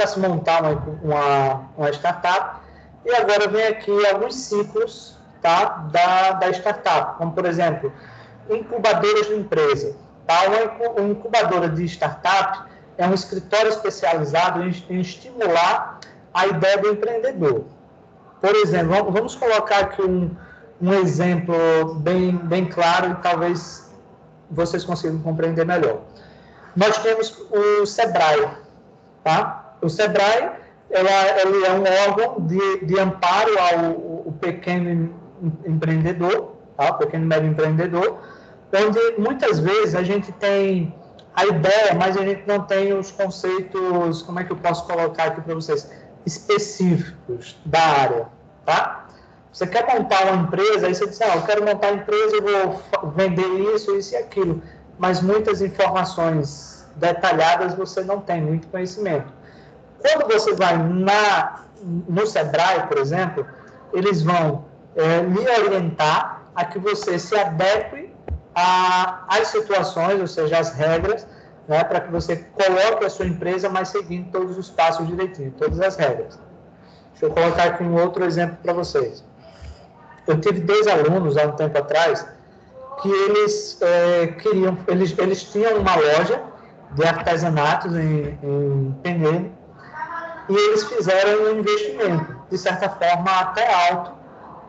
se montar uma startup. E agora vem aqui alguns ciclos, tá, da startup, como, por exemplo, incubadoras de empresa. Tá? Uma incubadora de startup é um escritório especializado em estimular a ideia do empreendedor. Por exemplo, vamos colocar aqui um exemplo bem claro e talvez vocês consigam compreender melhor. Nós temos o Sebrae. Tá? O Sebrae ele é um órgão de amparo ao pequeno empreendedor, tá? O pequeno e médio empreendedor, onde muitas vezes a gente tem a ideia, mas a gente não tem os conceitos, como é que eu posso colocar aqui para vocês, específicos da área, tá? Você quer montar uma empresa, aí você diz, eu quero montar uma empresa, eu vou vender isso e aquilo, mas muitas informações detalhadas você não tem muito conhecimento. Quando você vai no Sebrae, por exemplo, eles vão lhe orientar a que você se adeque às situações, ou seja, às regras, né, para que você coloque a sua empresa, mas seguindo todos os passos direitinho, todas as regras. Deixa eu colocar aqui um outro exemplo para vocês. Eu tive 2 alunos, há um tempo atrás, que eles tinham uma loja de artesanatos em Penedo, e eles fizeram um investimento, de certa forma até alto,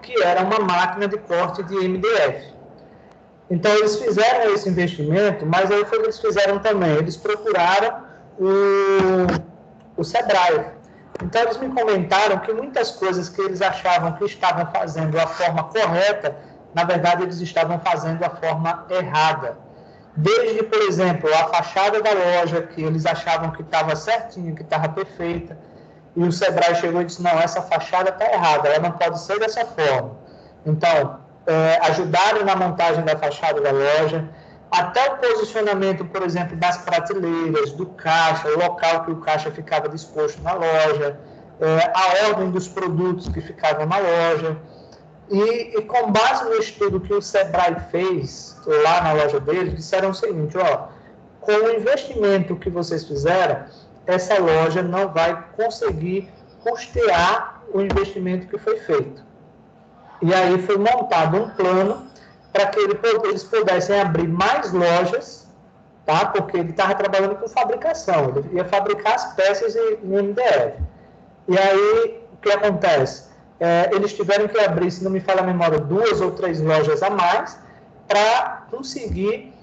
que era uma máquina de corte de MDF. Então, eles fizeram esse investimento, mas aí foi o que eles fizeram também. Eles procuraram o Sebrae. Então, eles me comentaram que muitas coisas que eles achavam que estavam fazendo da forma correta, na verdade, eles estavam fazendo da forma errada. Desde, por exemplo, a fachada da loja, que eles achavam que estava certinha, que estava perfeita, e o Sebrae chegou e disse, não, essa fachada está errada, ela não pode ser dessa forma. Então, ajudaram na montagem da fachada da loja, até o posicionamento, por exemplo, das prateleiras, do caixa, o local que o caixa ficava disposto na loja, a ordem dos produtos que ficavam na loja. E com base no estudo que o Sebrae fez lá na loja deles, disseram o seguinte, com o investimento que vocês fizeram, essa loja não vai conseguir custear o investimento que foi feito. E aí foi montado um plano para que eles pudessem abrir mais lojas, tá? Porque ele estava trabalhando com fabricação, ele ia fabricar as peças em MDF. E aí, o que acontece? Eles tiveram que abrir, se não me falha a memória, 2 ou 3 lojas a mais para conseguir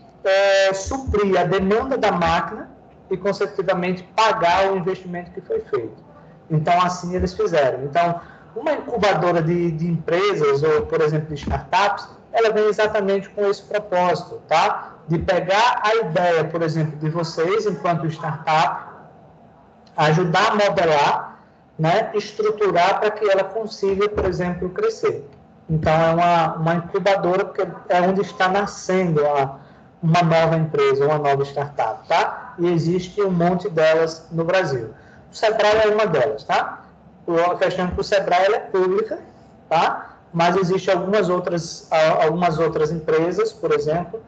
suprir a demanda da máquina e, consecutivamente, pagar o investimento que foi feito. Então, assim eles fizeram. Então, uma incubadora de empresas, ou, por exemplo, de startups, ela vem exatamente com esse propósito, tá? De pegar a ideia, por exemplo, de vocês, enquanto startup, ajudar a modelar, né, estruturar para que ela consiga, por exemplo, crescer. Então, é uma incubadora, porque é onde está nascendo uma nova empresa, uma nova startup, tá? E existe um monte delas no Brasil. O Sebrae é uma delas, tá? A questão é que o Sebrae ela é pública, tá? Mas existem algumas outras empresas, por exemplo,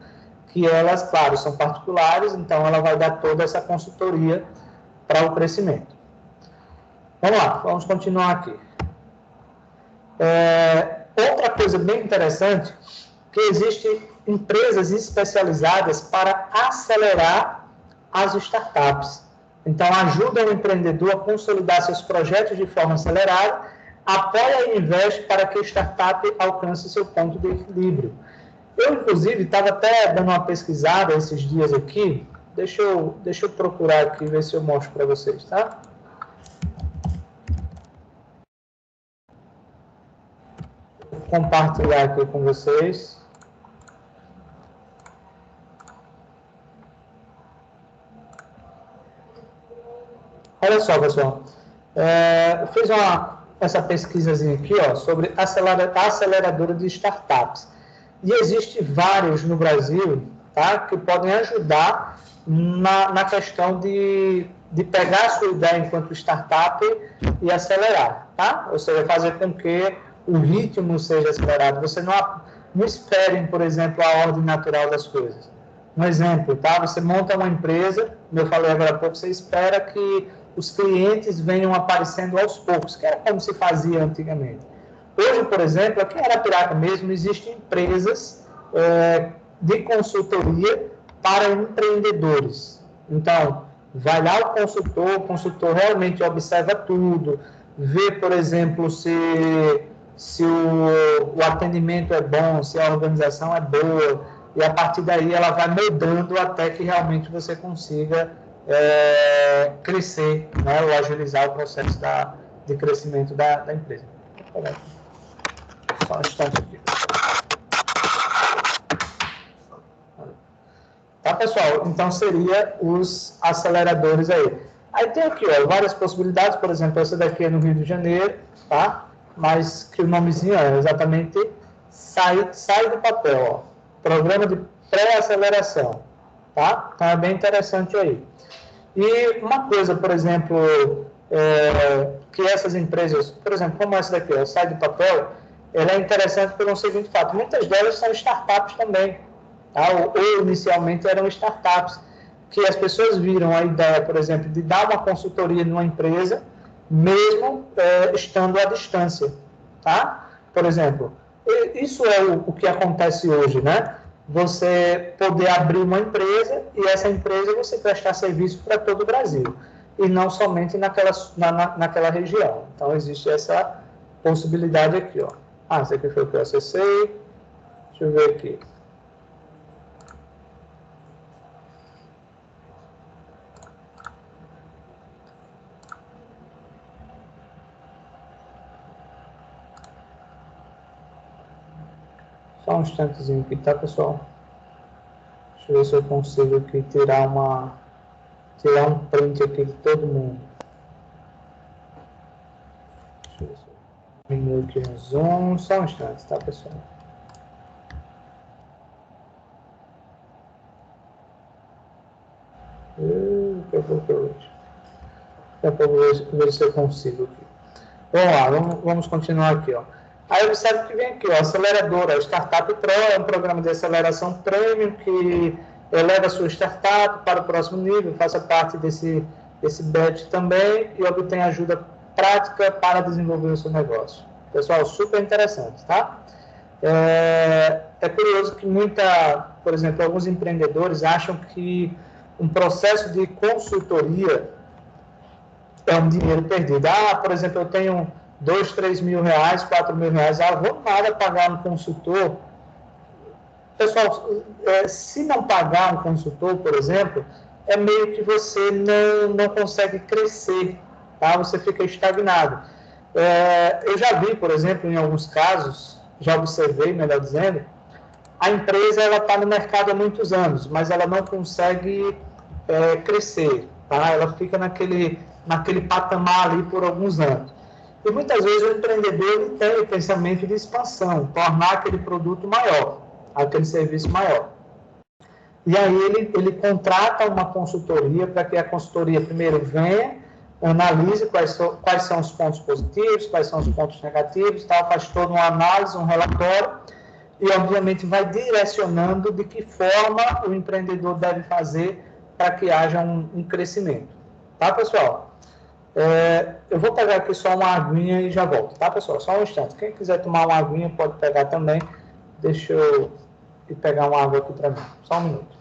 que elas, claro, são particulares, então ela vai dar toda essa consultoria para o crescimento. Vamos lá, vamos continuar aqui. Outra coisa bem interessante, que existem empresas especializadas para acelerar as startups. Então, ajuda o empreendedor a consolidar seus projetos de forma acelerada, apoia e investe para que a startup alcance seu ponto de equilíbrio. Eu, inclusive, estava até dando uma pesquisada esses dias aqui. Deixa eu procurar aqui, ver se eu mostro para vocês, tá? Vou compartilhar aqui com vocês. Olha só, pessoal. Eu fiz essa pesquisazinha aqui, ó, sobre aceleradora de startups. E existem vários no Brasil, tá, que podem ajudar na questão de pegar a sua ideia enquanto startup e acelerar, tá? Ou seja, fazer com que o ritmo seja acelerado. Você não espere, por exemplo, a ordem natural das coisas. Um exemplo, tá? Você monta uma empresa, como eu falei agora há pouco, você espera que os clientes venham aparecendo aos poucos, que era como se fazia antigamente. Hoje, por exemplo, aqui em Arapiraca mesmo, existem empresas de consultoria para empreendedores. Então, vai lá o consultor realmente observa tudo, vê, por exemplo, se o atendimento é bom, se a organização é boa, e a partir daí ela vai moldando até que realmente você consiga crescer, né, ou agilizar o processo de crescimento da empresa. Só um instante aqui. Tá, pessoal? Então, seria os aceleradores aí. Aí tem aqui, ó, várias possibilidades, por exemplo, essa daqui é no Rio de Janeiro, tá? Mas que o nomezinho é exatamente sai do papel, ó. Programa de pré-aceleração, tá? Então, é bem interessante aí. E uma coisa, por exemplo, que essas empresas, por exemplo, como essa daqui, ó, sai do papel, ela é interessante pelo seguinte fato, muitas delas são startups também, tá? Ou inicialmente eram startups, que as pessoas viram a ideia, por exemplo, de dar uma consultoria numa empresa, mesmo estando à distância, tá? Por exemplo, isso é o que acontece hoje, né? Você poder abrir uma empresa e essa empresa você prestar serviço para todo o Brasil e não somente naquela região. Então, existe essa possibilidade aqui, ó. Esse aqui foi o que eu acessei. Deixa eu ver aqui. Só um instantezinho aqui, tá, pessoal? Deixa eu ver se eu consigo aqui tirar um print aqui de todo mundo. Deixa eu ver se eu diminuo aqui no zoom. Só um instante, tá, pessoal? Daqui a pouco eu ver se eu consigo aqui. Vamos lá, vamos continuar aqui, ó. Aí observe que vem aqui, ó, aceleradora, Startup Pro é um programa de aceleração premium que eleve a sua startup para o próximo nível, faça parte desse batch também e obtenha ajuda prática para desenvolver o seu negócio. Pessoal, super interessante, tá? É curioso que por exemplo, alguns empreendedores acham que um processo de consultoria é um dinheiro perdido. Por exemplo, eu tenho 2, 3 mil reais, 4 mil reais, vou nada pagar um consultor. Pessoal, se não pagar um consultor, por exemplo, é meio que você não consegue crescer, tá? Você fica estagnado. Eu já vi, por exemplo, em alguns casos, já observei, melhor dizendo, a empresa ela está no mercado há muitos anos, mas ela não consegue crescer, tá? Ela fica naquele patamar ali por alguns anos. E muitas vezes o empreendedor tem o pensamento de expansão, tornar aquele produto maior, aquele serviço maior. E aí ele contrata uma consultoria para que a consultoria primeiro venha, analise quais são os pontos positivos, quais são os pontos negativos, tal, faz toda uma análise, um relatório, e obviamente vai direcionando de que forma o empreendedor deve fazer para que haja um crescimento. Tá, pessoal? Eu vou pegar aqui só uma aguinha e já volto, tá, pessoal? Só um instante. Quem quiser tomar uma aguinha pode pegar também. Deixa eu ir pegar uma água aqui para mim. Só um minuto.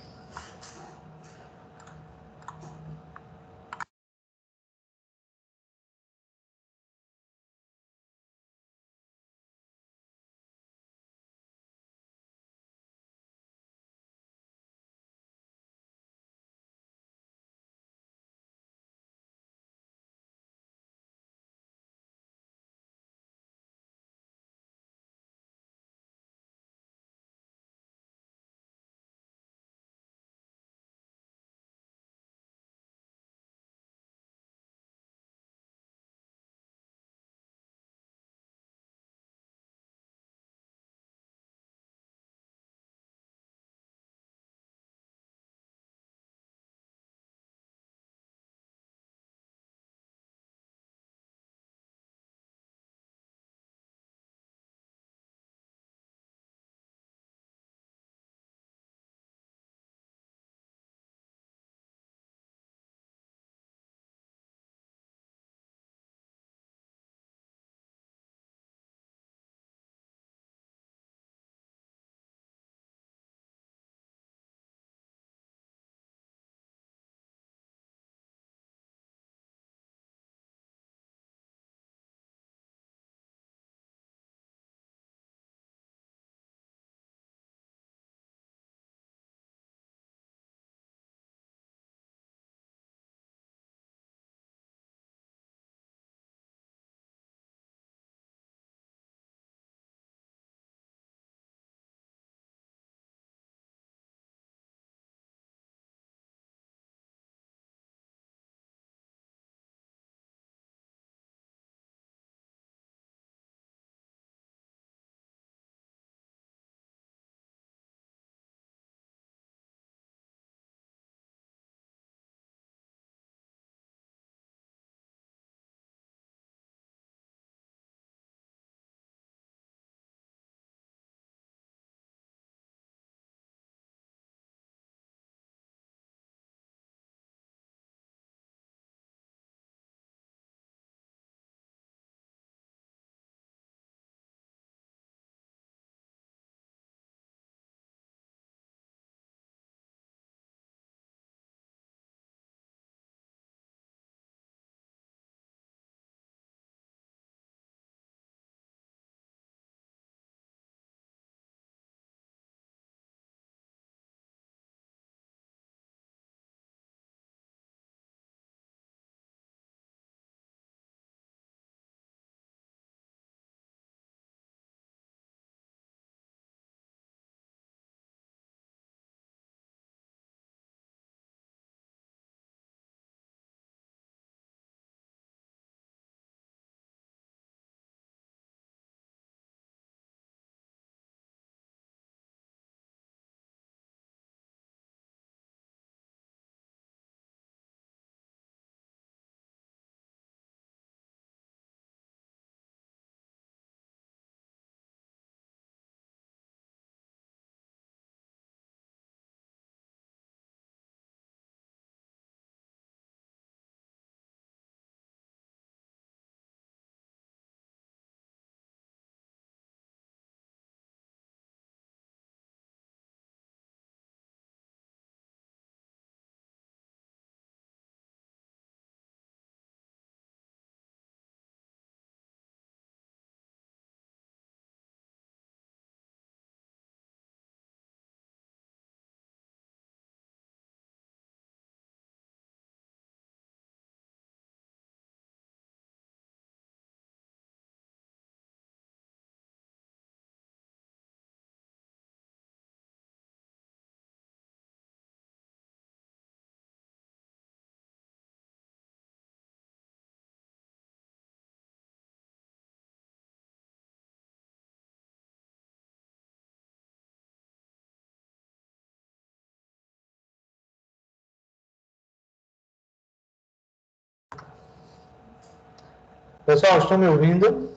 Pessoal, estão me ouvindo?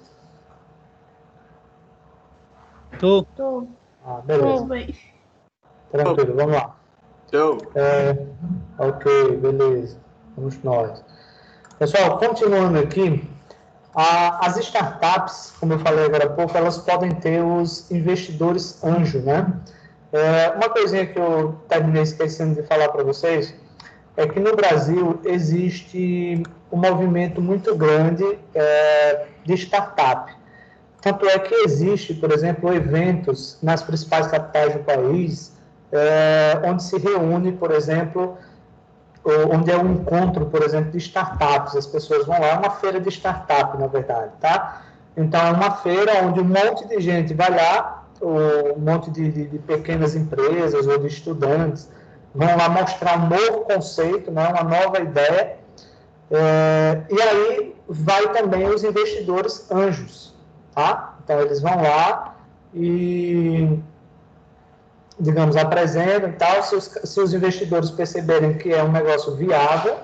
Tô. Tô. Beleza. Bem. Tranquilo, vamos lá. Ok, beleza. Vamos nós. Pessoal, continuando aqui, as startups, como eu falei agora há pouco, elas podem ter os investidores anjo, né? Uma coisinha que eu terminei esquecendo de falar para vocês é que no Brasil existe um movimento muito grande de startup. Tanto é que existe, por exemplo, eventos nas principais capitais do país, onde se reúne, por exemplo, onde é um encontro, por exemplo, de startups. As pessoas vão lá, é uma feira de startup, na verdade, tá? Então, é uma feira onde um monte de gente vai lá, um monte de pequenas empresas ou de estudantes vão lá mostrar um novo conceito, né, uma nova ideia, e aí vai também os investidores anjos, tá? Então, eles vão lá e, digamos, apresentam e tal. Se os investidores perceberem que é um negócio viável,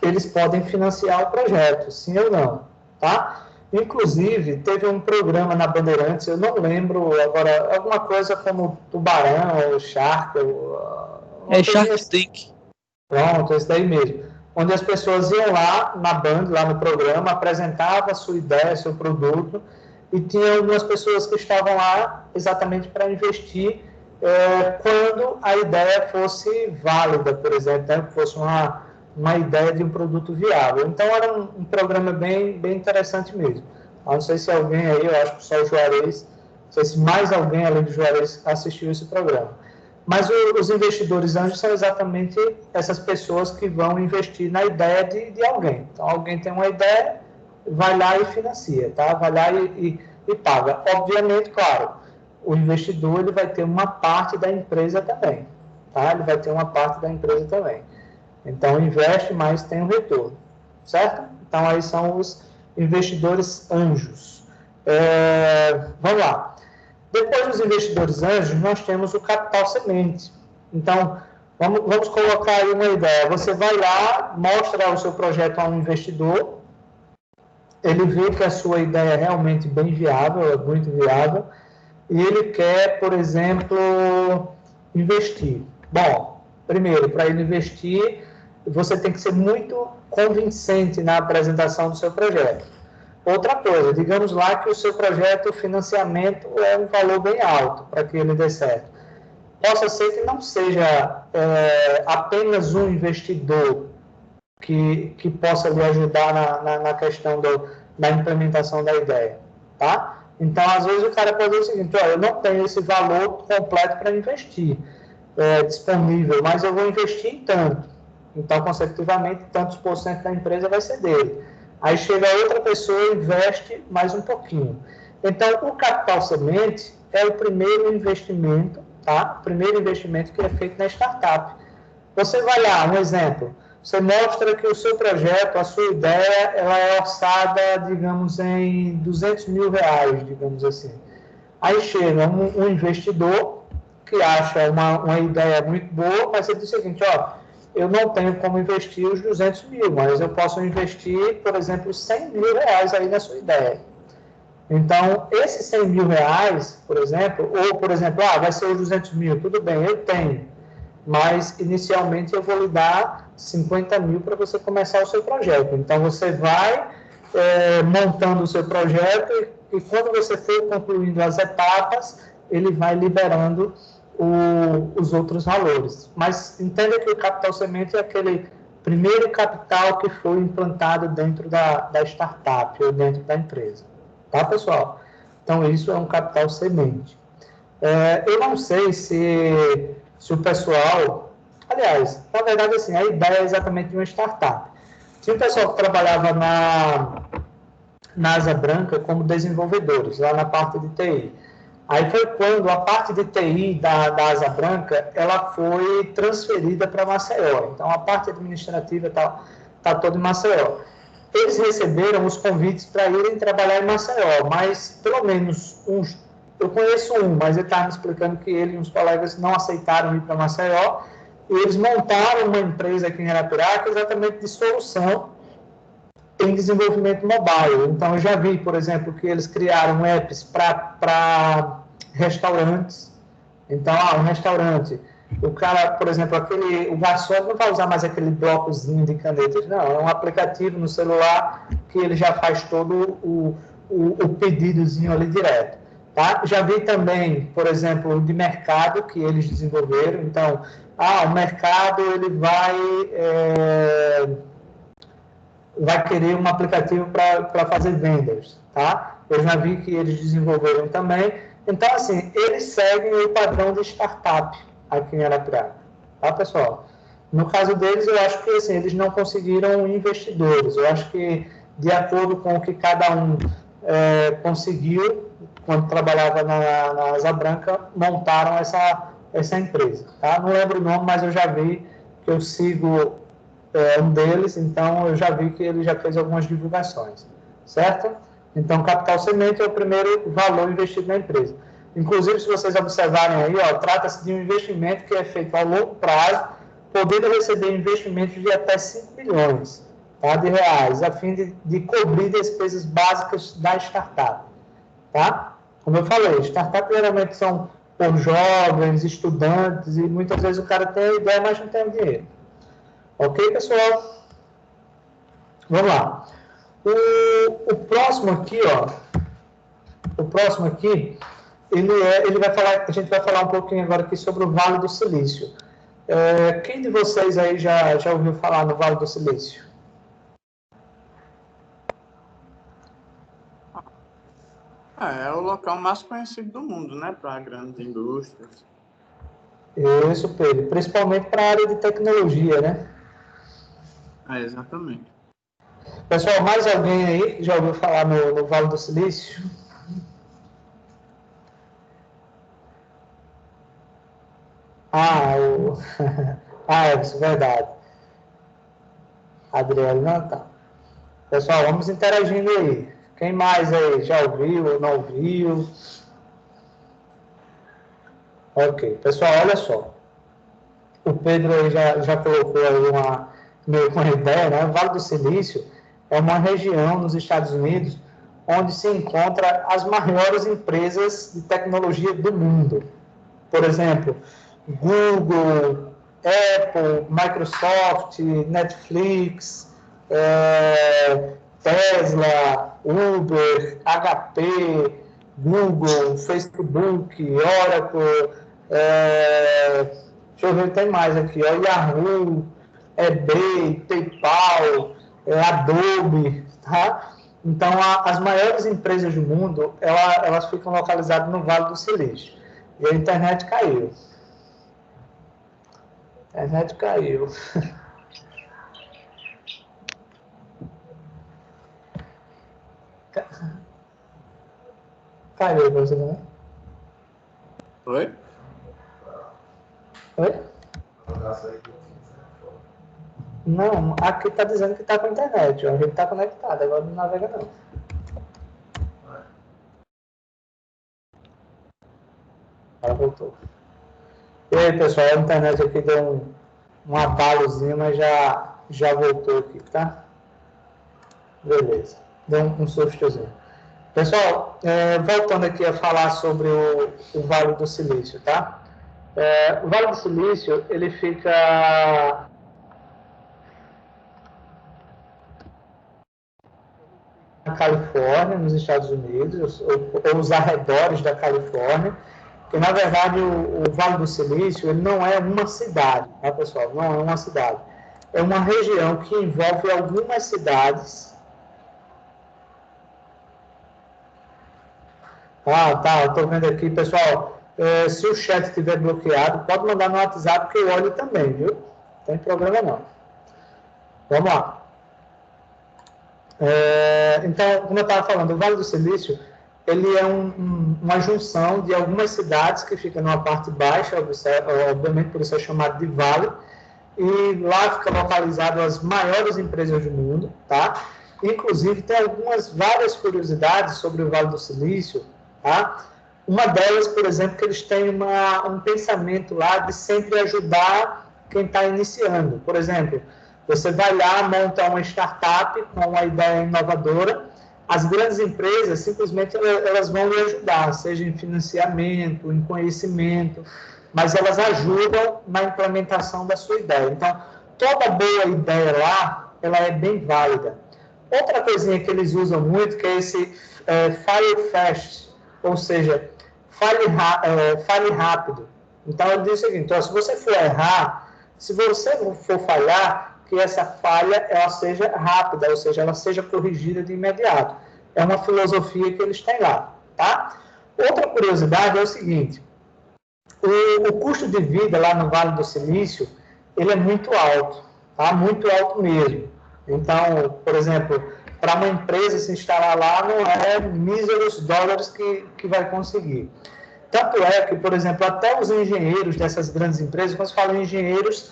eles podem financiar o projeto, sim ou não, tá? Inclusive, teve um programa na Bandeirantes, eu não lembro agora, alguma coisa como Tubarão ou Shark. É Shark Tank. Pronto, esse daí mesmo. Onde as pessoas iam lá na Band, lá no programa, apresentavam a sua ideia, seu produto, e tinha algumas pessoas que estavam lá exatamente para investir quando a ideia fosse válida, por exemplo, né, que fosse uma ideia de um produto viável. Então, era um programa bem interessante mesmo. Eu não sei se alguém aí, eu acho que só o Juarez, não sei se mais alguém além do Juarez assistiu esse programa. Mas os investidores anjos são exatamente essas pessoas que vão investir na ideia de alguém. Então, alguém tem uma ideia, vai lá e financia, tá? Vai lá e paga. Obviamente, claro, o investidor ele vai ter uma parte da empresa também, tá? Ele vai ter uma parte da empresa também. Então, investe, mas tem um retorno, certo? Então, aí são os investidores anjos. Vamos lá. Depois dos investidores anjos, nós temos o capital semente. Então, vamos colocar aí uma ideia. Você vai lá, mostra o seu projeto a um investidor, ele vê que a sua ideia é realmente bem viável, é muito viável, e ele quer, por exemplo, investir. Bom, primeiro, para ele investir, você tem que ser muito convincente na apresentação do seu projeto. Outra coisa, digamos lá que o seu projeto, o financiamento é um valor bem alto para que ele dê certo. Possa ser que não seja apenas um investidor que possa lhe ajudar na questão da implementação da ideia, tá? Então, às vezes, o cara pode dizer o seguinte: olha, eu não tenho esse valor completo para investir disponível, mas eu vou investir em tanto. Então, consecutivamente, tantos por cento da empresa vai ser dele. Aí chega outra pessoa e investe mais um pouquinho. Então, o capital semente é o primeiro investimento, tá? O primeiro investimento que é feito na startup. Você vai lá, um exemplo, você mostra que o seu projeto, a sua ideia, ela é orçada, digamos, em R$200 mil, digamos assim. Aí chega um investidor que acha uma ideia muito boa, mas ele diz o seguinte: ó, eu não tenho como investir os 200 mil, mas eu posso investir, por exemplo, 100 mil reais aí na sua ideia. Então, esses 100 mil reais, por exemplo, ou, por exemplo, vai ser os 200 mil, tudo bem, eu tenho, mas inicialmente eu vou lhe dar 50 mil para você começar o seu projeto. Então, você vai montando o seu projeto e quando você for concluindo as etapas, ele vai liberando os outros valores. Mas entenda que o capital semente é aquele primeiro capital que foi implantado dentro da startup ou dentro da empresa. Tá, pessoal? Então, isso é um capital semente. Eu não sei se o pessoal... Aliás, na verdade, assim, a ideia é exatamente de uma startup. Tinha um pessoal que trabalhava na Asa Branca como desenvolvedores, lá na parte de TI. Aí foi quando a parte de TI da Asa Branca, ela foi transferida para Maceió. Então, a parte administrativa está toda em Maceió. Eles receberam os convites para irem trabalhar em Maceió, mas pelo menos eu conheço mas ele estava me explicando que ele e uns colegas não aceitaram ir para Maceió, e eles montaram uma empresa aqui em Arapiraca exatamente de solução em desenvolvimento mobile. Então, eu já vi, por exemplo, que eles criaram apps para restaurantes. Então, um restaurante, o cara, por exemplo, o garçom não vai usar mais aquele blocozinho de canetas, não, é um aplicativo no celular que ele já faz todo o pedidozinho ali direto. Tá? Já vi também, por exemplo, de mercado que eles desenvolveram. Então, o mercado ele vai querer um aplicativo para fazer vendas, tá? Eu já vi que eles desenvolveram também. Então, assim, eles seguem o padrão de startup aqui em Arapiraca, tá, pessoal? No caso deles, eu acho que assim, eles não conseguiram investidores. Eu acho que, de acordo com o que cada um conseguiu, quando trabalhava na Asa Branca, montaram essa empresa, tá? Não lembro o nome, mas eu já vi que eu sigo um deles, então eu já vi que ele já fez algumas divulgações, certo? Então, capital semente é o primeiro valor investido na empresa. Inclusive, se vocês observarem aí, trata-se de um investimento que é feito a longo prazo, podendo receber investimentos de até 5 milhões, tá, de reais, a fim de cobrir despesas básicas da startup, tá? Como eu falei, startups geralmente são por jovens, estudantes, e muitas vezes o cara tem a ideia, mas não tem o dinheiro. Ok, pessoal? Vamos lá. O próximo aqui, ele vai falar, a gente vai falar um pouquinho agora aqui sobre o Vale do Silício. Quem de vocês aí já ouviu falar no Vale do Silício? É o local mais conhecido do mundo, né? Para grandes indústrias. Isso, Pedro. Principalmente para a área de tecnologia, né? Exatamente. Pessoal, mais alguém aí que já ouviu falar no Vale do Silício? Isso é verdade. Adriano, não, tá. Pessoal, vamos interagindo aí. Quem mais aí já ouviu ou não ouviu? Ok. Pessoal, olha só. O Pedro aí já colocou aí meio com uma ideia, né? O Vale do Silício é uma região nos Estados Unidos onde se encontra as maiores empresas de tecnologia do mundo. Por exemplo, Google, Apple, Microsoft, Netflix, Tesla, Uber, HP, Google, Facebook, Oracle, deixa eu ver, tem mais aqui, Yahoo, eBay, PayPal, Adobe, tá? Então, as maiores empresas do mundo, elas ficam localizadas no Vale do Silício. E a internet caiu. A internet caiu. Caiu, você, né? Oi? Oi? Não, aqui está dizendo que está com a internet. A gente está conectado, agora não navega não. Agora voltou. E aí, pessoal, a internet aqui deu um abalozinho, mas já voltou aqui, tá? Beleza. Deu um sustozinho. Pessoal, voltando aqui a falar sobre o Vale do Silício, tá? O Vale do Silício, ele fica na Califórnia, nos Estados Unidos, ou os arredores da Califórnia, que na verdade o Vale do Silício ele não é uma cidade, tá, pessoal? Não é uma cidade. É uma região que envolve algumas cidades. Tá, estou vendo aqui, pessoal. Se o chat estiver bloqueado, pode mandar no WhatsApp que eu olho também, viu? Não tem problema não. Vamos lá. Então, como eu estava falando, o Vale do Silício, ele é uma junção de algumas cidades que ficam numa parte baixa, obviamente por isso é chamado de vale, e lá fica localizado as maiores empresas do mundo, tá? Inclusive, tem várias curiosidades sobre o Vale do Silício, tá? Uma delas, por exemplo, que eles têm um pensamento lá de sempre ajudar quem está iniciando. Por exemplo, Você vai lá, monta uma startup com uma ideia inovadora, as grandes empresas simplesmente elas vão lhe ajudar, seja em financiamento, em conhecimento, mas elas ajudam na implementação da sua ideia. Então, toda boa ideia lá, ela é bem válida. Outra coisinha que eles usam muito, que é esse fire fast, ou seja, fale rápido. Então, ele diz o seguinte, então, se você for errar, se você for falhar, que essa falha ela seja rápida, ou seja, ela seja corrigida de imediato. É uma filosofia que eles têm lá, tá? Outra curiosidade é o seguinte, o custo de vida lá no Vale do Silício, ele é muito alto, tá? Muito alto mesmo. Então, por exemplo, para uma empresa se instalar lá, não é míseros dólares que vai conseguir. Tanto é que, por exemplo, até os engenheiros dessas grandes empresas, quando se fala em engenheiros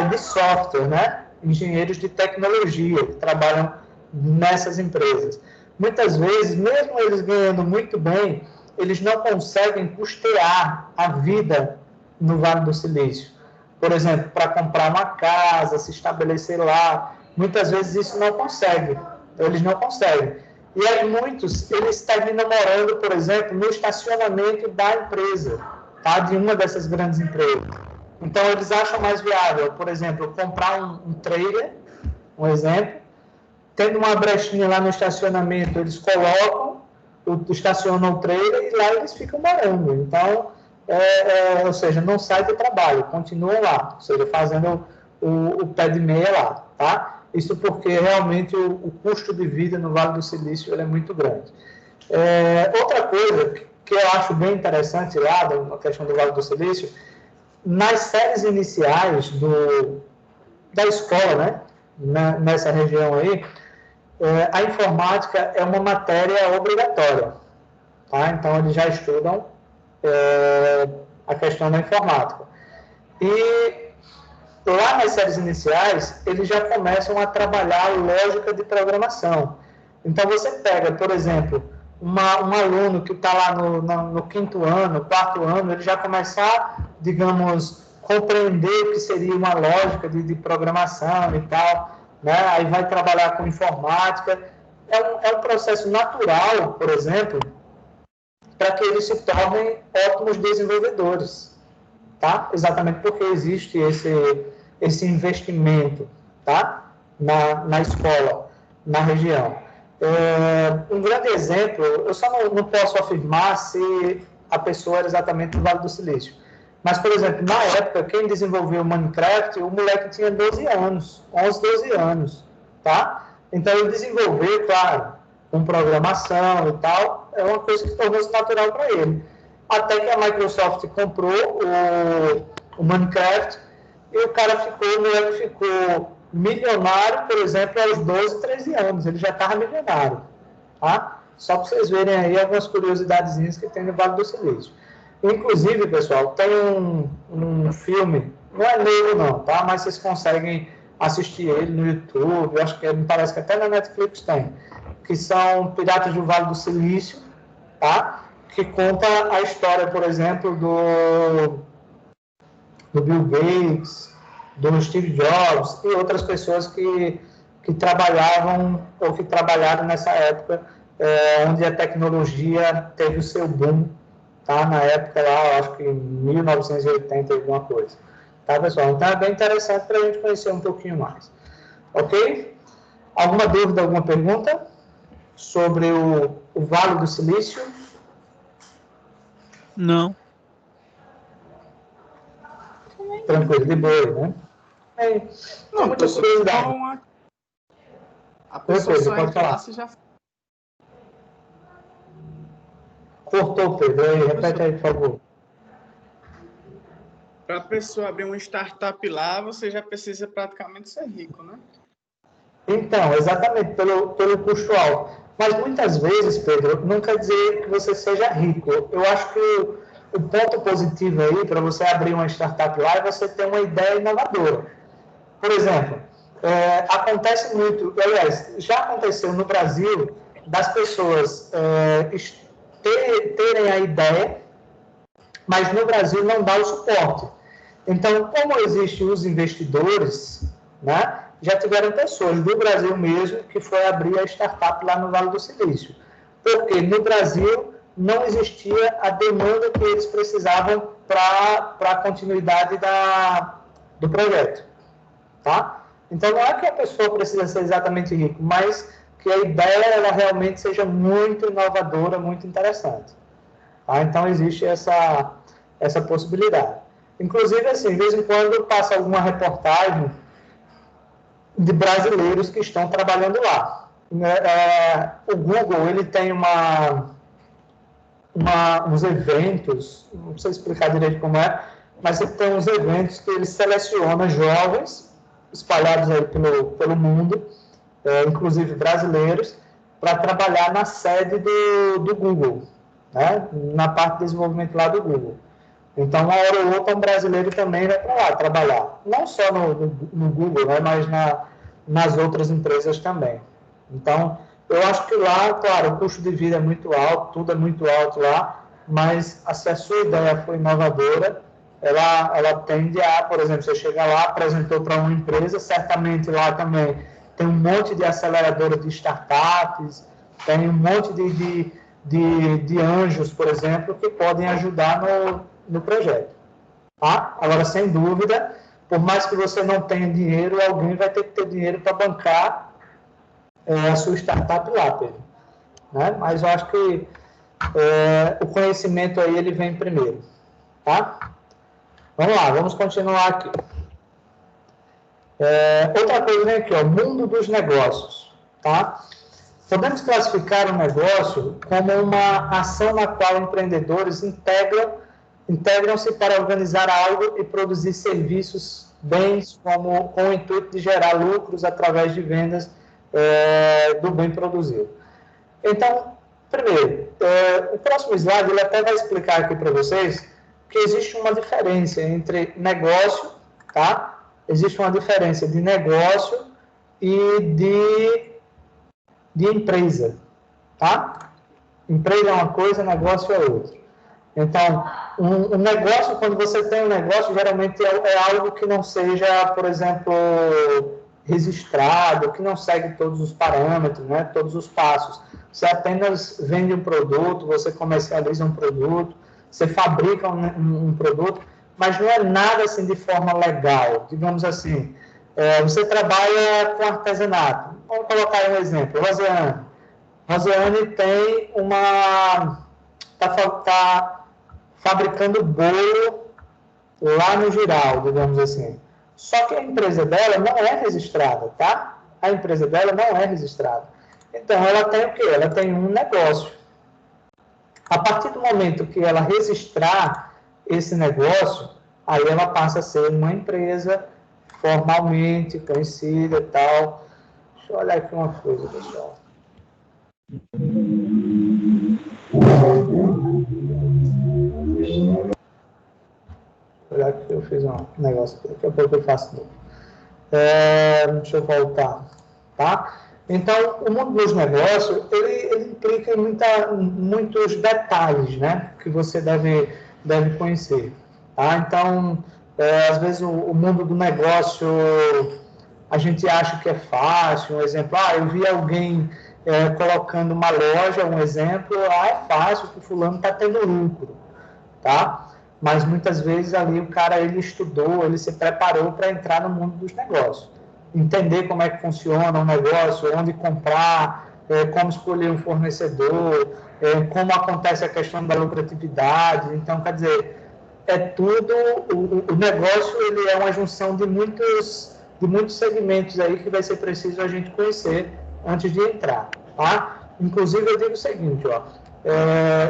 de software, né? Engenheiros de tecnologia que trabalham nessas empresas. Muitas vezes, mesmo eles ganhando muito bem, eles não conseguem custear a vida no Vale do Silício. Por exemplo, para comprar uma casa, se estabelecer lá, muitas vezes isso não consegue. Eles não conseguem. E aí muitos, eles terminam morando, por exemplo, no estacionamento da empresa, tá? De uma dessas grandes empresas. Então, eles acham mais viável, por exemplo, comprar um trailer, um exemplo, tendo uma brechinha lá no estacionamento, eles colocam, estacionam o trailer e lá eles ficam morando. Então, ou seja, não sai do trabalho, continuam lá, ou seja, fazendo o pé de meia lá, tá? Isso porque realmente o custo de vida no Vale do Silício ele é muito grande. Outra coisa que eu acho bem interessante lá, na questão do Vale do Silício, nas séries iniciais da escola, né, nessa região aí, a informática é uma matéria obrigatória, tá? Então, eles já estudam a questão da informática. E lá nas séries iniciais, eles já começam a trabalhar lógica de programação. Então, você pega, por exemplo, um aluno que está lá no quinto ano, quarto ano, ele já começa, digamos, compreender o que seria uma lógica de programação e tal, né? Aí vai trabalhar com informática. É um processo natural, por exemplo, para que eles se tornem ótimos desenvolvedores, tá? Exatamente porque existe esse investimento, tá? Na escola, na região. Um grande exemplo, eu só não posso afirmar se a pessoa era exatamente do Vale do Silício, mas, por exemplo, na época, quem desenvolveu o Minecraft, o moleque tinha 12 anos, 11, 12 anos, tá? Então, ele desenvolveu, claro, com programação e tal, é uma coisa que tornou-se natural para ele. Até que a Microsoft comprou o Minecraft e o moleque ficou milionário, por exemplo, aos 12, 13 anos. Ele já estava milionário, tá? Só para vocês verem aí algumas curiosidadezinhas que tem no Vale do Silício. Inclusive, pessoal, tem um filme, não é novo não, tá? Mas vocês conseguem assistir ele no YouTube, acho que me parece que até na Netflix tem, que são Piratas do Vale do Silício, tá? Que conta a história, por exemplo, do Bill Gates, do Steve Jobs e outras pessoas que trabalhavam ou que trabalharam nessa época onde a tecnologia teve o seu boom, tá? Na época lá, acho que em 1980, alguma coisa. Tá, pessoal? Então é bem interessante para a gente conhecer um pouquinho mais. Ok? Alguma dúvida, alguma pergunta sobre o Vale do Silício? Não. Tranquilo, de boa, né? Não, muita curiosidade. A pessoa Pedro, só pode entra falar. lá se já... Cortou, Pedro. Aí, repete aí, por favor. Para a pessoa abrir uma startup lá, você já precisa praticamente ser rico, né? Então, exatamente, pelo custo alto. Mas muitas vezes, Pedro, não quer dizer que você seja rico. Eu acho que o ponto positivo aí para você abrir uma startup lá é você ter uma ideia inovadora. Por exemplo, acontece muito, aliás, já aconteceu no Brasil das pessoas terem a ideia, mas no Brasil não dá o suporte. Então, como existem os investidores, né? já tiveram pessoas do Brasil mesmo que foi abrir a startup lá no Vale do Silício. Porque no Brasil não existia a demanda que eles precisavam para a continuidade do projeto. Tá? Então, não é que a pessoa precisa ser exatamente rica, mas que a ideia ela realmente seja muito inovadora, muito interessante. Tá? Então, existe essa possibilidade. Inclusive, assim, de vez em quando passa alguma reportagem de brasileiros que estão trabalhando lá. O Google ele tem uns eventos, não sei explicar direito como é, mas ele tem uns eventos que ele seleciona jovens espalhados aí pelo mundo, inclusive brasileiros, para trabalhar na sede do Google, né? Na parte de desenvolvimento lá do Google. Então, uma hora ou outra, um brasileiro também vai para lá trabalhar. Não só no Google, né, mas nas outras empresas também. Então, eu acho que lá, claro, o custo de vida é muito alto, tudo é muito alto lá, mas se a sua ideia foi inovadora, ela tende a, por exemplo, você chega lá, apresentou para uma empresa, certamente lá também tem um monte de aceleradora de startups, tem um monte de anjos, por exemplo, que podem ajudar no projeto. Tá? Agora, sem dúvida, por mais que você não tenha dinheiro, alguém vai ter que ter dinheiro para bancar a sua startup lá, Pedro. Né? Mas eu acho que o conhecimento aí ele vem primeiro. Tá? Vamos lá, vamos continuar aqui. Outra coisa vem aqui, ó, mundo dos negócios. Tá? Podemos classificar o negócio como uma ação na qual empreendedores integram-se para organizar algo e produzir serviços, bens, com o intuito de gerar lucros através de vendas do bem produzido. Então, primeiro, o próximo slide ele até vai explicar aqui para vocês que existe uma diferença entre negócio, tá? Existe uma diferença de negócio e de empresa, tá? Empresa é uma coisa, negócio é outra. Então, um negócio, quando você tem um negócio, geralmente é algo que não seja, por exemplo, registrado, que não segue todos os parâmetros, né, todos os passos. Você apenas vende um produto, você comercializa um produto, você fabrica um produto, mas não é nada assim de forma legal, digamos assim. Você trabalha com artesanato. Vamos colocar aí um exemplo. Rosiane tem está fabricando bolo lá no Giral, digamos assim. Só que a empresa dela não é registrada, tá? A empresa dela não é registrada. Então, ela tem o quê? Ela tem um negócio. A partir do momento que ela registrar esse negócio, aí ela passa a ser uma empresa formalmente conhecida e tal. Deixa eu olhar aqui uma coisa, pessoal. Olha que eu fiz um negócio aqui, daqui a pouco eu faço novo. Deixa eu voltar, tá? Então, o mundo dos negócios, ele implica em muitos detalhes, né? Que você deve conhecer, tá? Então, às vezes o mundo do negócio, a gente acha que é fácil. Um exemplo, eu vi alguém colocando uma loja, um exemplo, é fácil, que o fulano está tendo lucro, tá? Mas muitas vezes ali o cara, ele estudou, ele se preparou para entrar no mundo dos negócios. Entender como é que funciona o negócio, onde comprar, como escolher um fornecedor, como acontece a questão da lucratividade. Então, quer dizer, tudo, o negócio ele é uma junção de muitos segmentos aí que vai ser preciso a gente conhecer antes de entrar, tá? Inclusive, eu digo o seguinte, ó,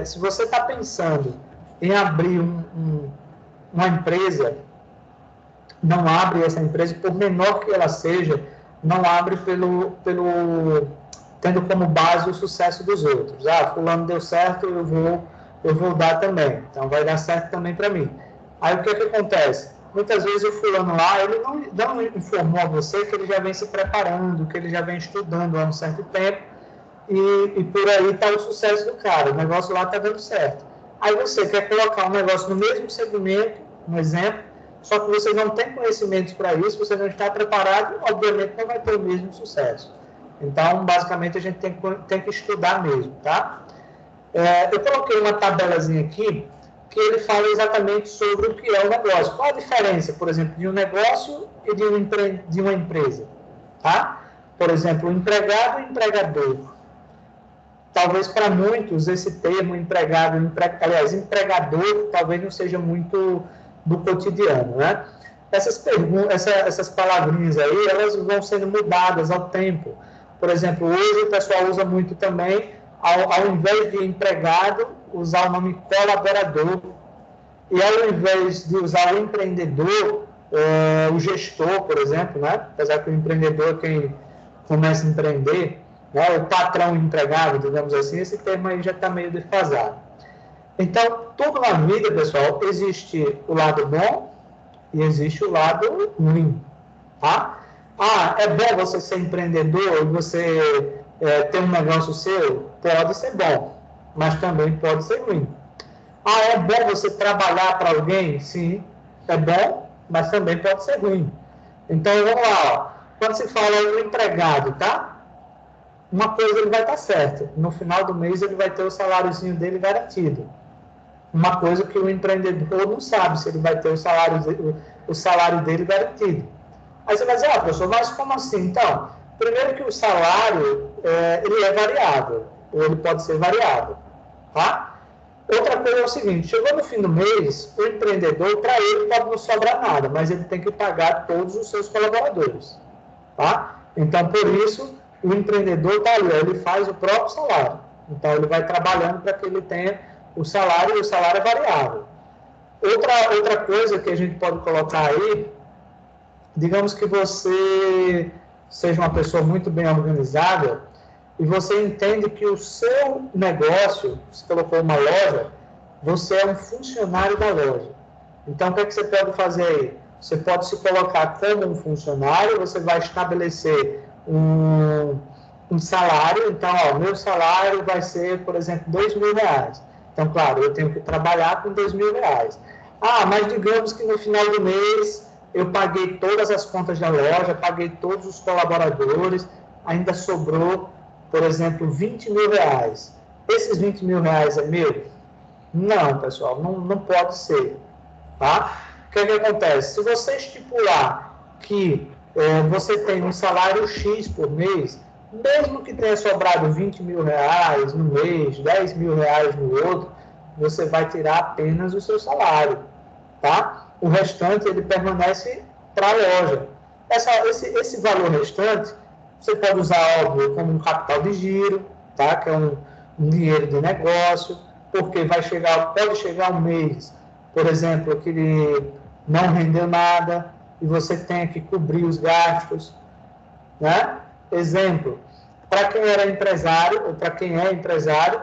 se você está pensando em abrir uma empresa, não abre essa empresa, por menor que ela seja, não abre tendo como base o sucesso dos outros. Fulano deu certo, eu vou dar também. Então, vai dar certo também para mim. Aí, o que acontece? Muitas vezes o fulano lá, ele não informou a você que ele já vem se preparando, que ele já vem estudando há um certo tempo, e por aí está o sucesso do cara. O negócio lá está dando certo. Aí você quer colocar um negócio no mesmo segmento, um exemplo, só que você não tem conhecimentos para isso, você não está preparado, obviamente não vai ter o mesmo sucesso. Então, basicamente, a gente tem que estudar mesmo, tá? Eu coloquei uma tabelazinha aqui, que ele fala exatamente sobre o que é o negócio. Qual a diferença, por exemplo, de um negócio e de uma empresa? Tá? Por exemplo, o empregado e o empregador. Talvez para muitos esse termo empregador, talvez não seja muito do cotidiano, né? Essas palavrinhas aí, elas vão sendo mudadas ao tempo. Por exemplo, hoje o pessoal usa muito também, ao invés de empregado, usar o nome colaborador. E ao invés de usar o empreendedor, o gestor, por exemplo, né? Apesar que o empreendedor é quem começa a empreender, né? O patrão empregado, digamos assim, esse termo aí já está meio defasado. Então, tudo na vida, pessoal, existe o lado bom e existe o lado ruim, tá? É bom você ser empreendedor e você ter um negócio seu? Pode ser bom, mas também pode ser ruim. É bom você trabalhar para alguém? Sim, é bom, mas também pode ser ruim. Então, vamos lá. Quando se fala em um empregado, tá? Uma coisa ele vai estar certo. No final do mês ele vai ter o saláriozinho dele garantido. Uma coisa que o empreendedor não sabe se ele vai ter o salário dele garantido. Aí você vai dizer, professor, mas como assim? Então, primeiro que o salário, ele é variável, ou ele pode ser variável, tá? Outra coisa é o seguinte, chegou no fim do mês, o empreendedor, para ele pode não sobrar nada, mas ele tem que pagar todos os seus colaboradores, tá? Então, por isso, o empreendedor está ali, ele faz o próprio salário. Então, ele vai trabalhando para que ele tenha o salário, e o salário é variável. Outra coisa que a gente pode colocar aí, digamos que você seja uma pessoa muito bem organizada e você entende que o seu negócio, você colocou uma loja, você é um funcionário da loja. Então, o que você pode fazer aí? Você pode se colocar como um funcionário, você vai estabelecer um salário. Então, meu salário vai ser, por exemplo, R$2.000. Então, claro, eu tenho que trabalhar com R$2.000. Mas digamos que no final do mês eu paguei todas as contas da loja, paguei todos os colaboradores, ainda sobrou, por exemplo, R$20.000. Esses R$20.000 é meu? Não, pessoal, não pode ser, tá? O que acontece? Se você estipular que você tem um salário X por mês, mesmo que tenha sobrado R$20.000 no mês, R$10.000 no outro, você vai tirar apenas o seu salário, tá? O restante, ele permanece para a loja. Esse valor restante, você pode usar, óbvio, como um capital de giro, tá? Que é um dinheiro de negócio, porque pode chegar um mês, por exemplo, que ele não rendeu nada e você tem que cobrir os gastos, né? Exemplo, para quem era empresário, ou para quem é empresário,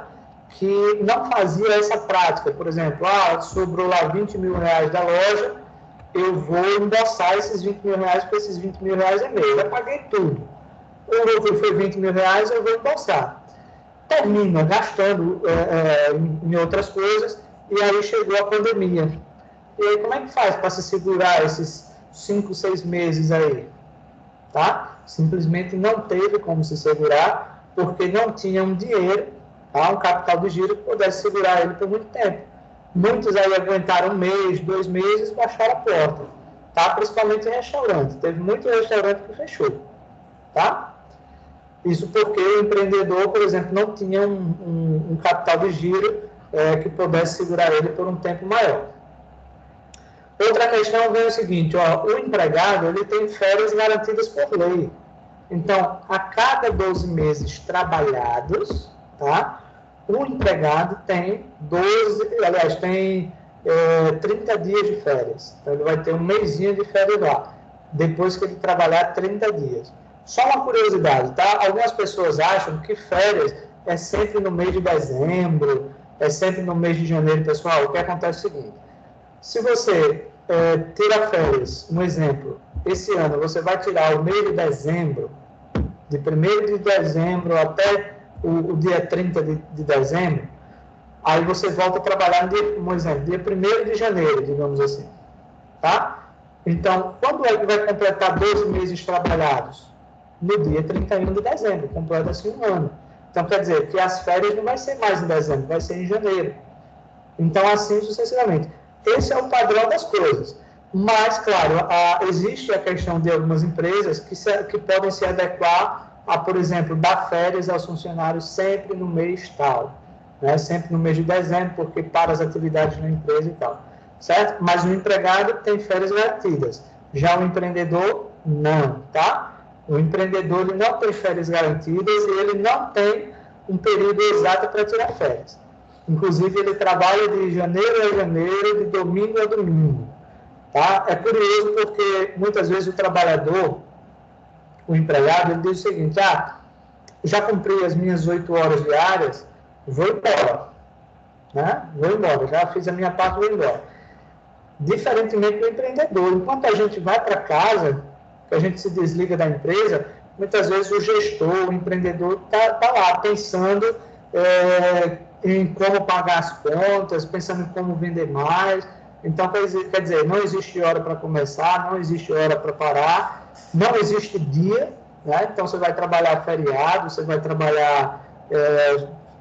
que não fazia essa prática, por exemplo, sobrou lá R$20.000 da loja, eu vou embolsar esses R$20.000, porque esses R$20.000 é meu, eu já paguei tudo. O lucro foi R$20.000, eu vou embolsar. Termina gastando em outras coisas, e aí chegou a pandemia. E aí, como é que faz para se segurar esses 5, 6 meses aí? Tá? Simplesmente não teve como se segurar, porque não tinha um dinheiro, tá? Um capital de giro que pudesse segurar ele por muito tempo. Muitos aí aguentaram 1 mês, 2 meses e baixaram a porta, tá? Principalmente em restaurante. Teve muito restaurante que fechou, tá? Isso porque o empreendedor, por exemplo, não tinha um capital de giro que pudesse segurar ele por um tempo maior. Outra questão vem o seguinte, o empregado, ele tem férias garantidas por lei. Então, a cada 12 meses trabalhados, tá? O empregado tem 30 dias de férias. Então, ele vai ter um mesinho de férias lá, depois que ele trabalhar 30 dias. Só uma curiosidade, tá? Algumas pessoas acham que férias é sempre no mês de dezembro, é sempre no mês de janeiro. Pessoal, o que acontece é o seguinte, se você tira férias, um exemplo, esse ano você vai tirar o mês de dezembro, de 1º de dezembro até o dia 30 de dezembro, aí você volta a trabalhar, um exemplo, dia 1º de janeiro, digamos assim, tá? Então, quando ele vai completar 12 meses trabalhados? No dia 31 de dezembro, completa-se um ano. Então, quer dizer que as férias não vai ser mais em dezembro, vai ser em janeiro. Então, assim sucessivamente. Esse é o padrão das coisas. Mas, claro, existe a questão de algumas empresas que podem se adequar a, por exemplo, dar férias aos funcionários sempre no mês tal, né? Sempre no mês de dezembro, porque para as atividades na empresa e tal, certo? Mas o empregado tem férias garantidas. Já o empreendedor, não, tá? O empreendedor ele não tem férias garantidas e ele não tem um período exato para tirar férias. Inclusive, ele trabalha de janeiro a janeiro, de domingo a domingo. Tá? É curioso porque, muitas vezes, o trabalhador, o empregado, ele diz o seguinte: já cumpri as minhas 8 horas diárias, vou embora. Né? Vou embora, já fiz a minha parte, vou embora. Diferentemente do empreendedor. Enquanto a gente vai para casa, que a gente se desliga da empresa, muitas vezes o gestor, o empreendedor, está lá pensando em como pagar as contas, pensando em como vender mais. Então, quer dizer, não existe hora para começar, não existe hora para parar, não existe dia, né? Então você vai trabalhar feriado, você vai trabalhar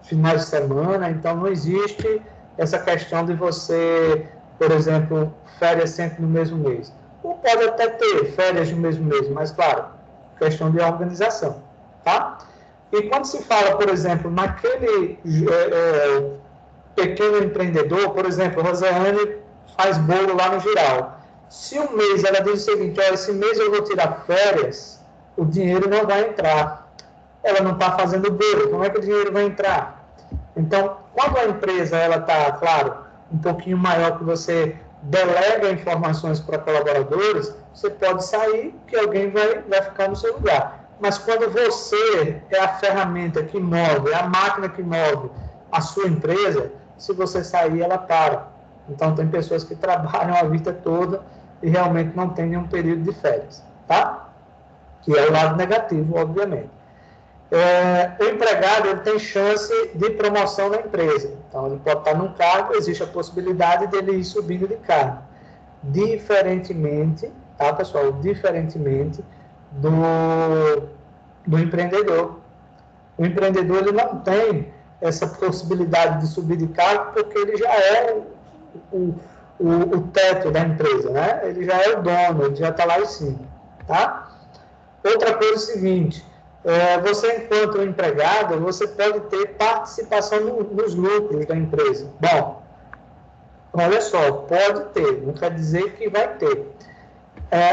finais de semana, então não existe essa questão de você, por exemplo, férias sempre no mesmo mês. Ou pode até ter férias no mesmo mês, mas claro, questão de organização, tá? E quando se fala, por exemplo, naquele pequeno empreendedor, por exemplo, Rosane faz bolo lá no Giral. Se um mês ela diz o seguinte: esse mês eu vou tirar férias, o dinheiro não vai entrar. Ela não está fazendo bolo, como é que o dinheiro vai entrar? Então, quando a empresa ela está, claro, um pouquinho maior, que você delega informações para colaboradores, você pode sair, que alguém vai ficar no seu lugar. Mas quando você é a ferramenta que move, é a máquina que move a sua empresa, se você sair, ela para. Então, tem pessoas que trabalham a vida toda e realmente não tem nenhum período de férias, tá? Que é o lado negativo, obviamente. O empregado ele tem chance de promoção na empresa. Então, ele pode estar num cargo, existe a possibilidade dele ir subindo de cargo. Diferentemente, tá, pessoal? Diferentemente do empreendedor. O empreendedor ele não tem essa possibilidade de subir de cargo porque ele já é o teto da empresa, né? Ele já é o dono, ele já está lá em cima, tá? Outra coisa é o seguinte: você, enquanto empregado, você pode ter participação nos lucros da empresa. Bom, olha só, pode ter, não quer dizer que vai ter.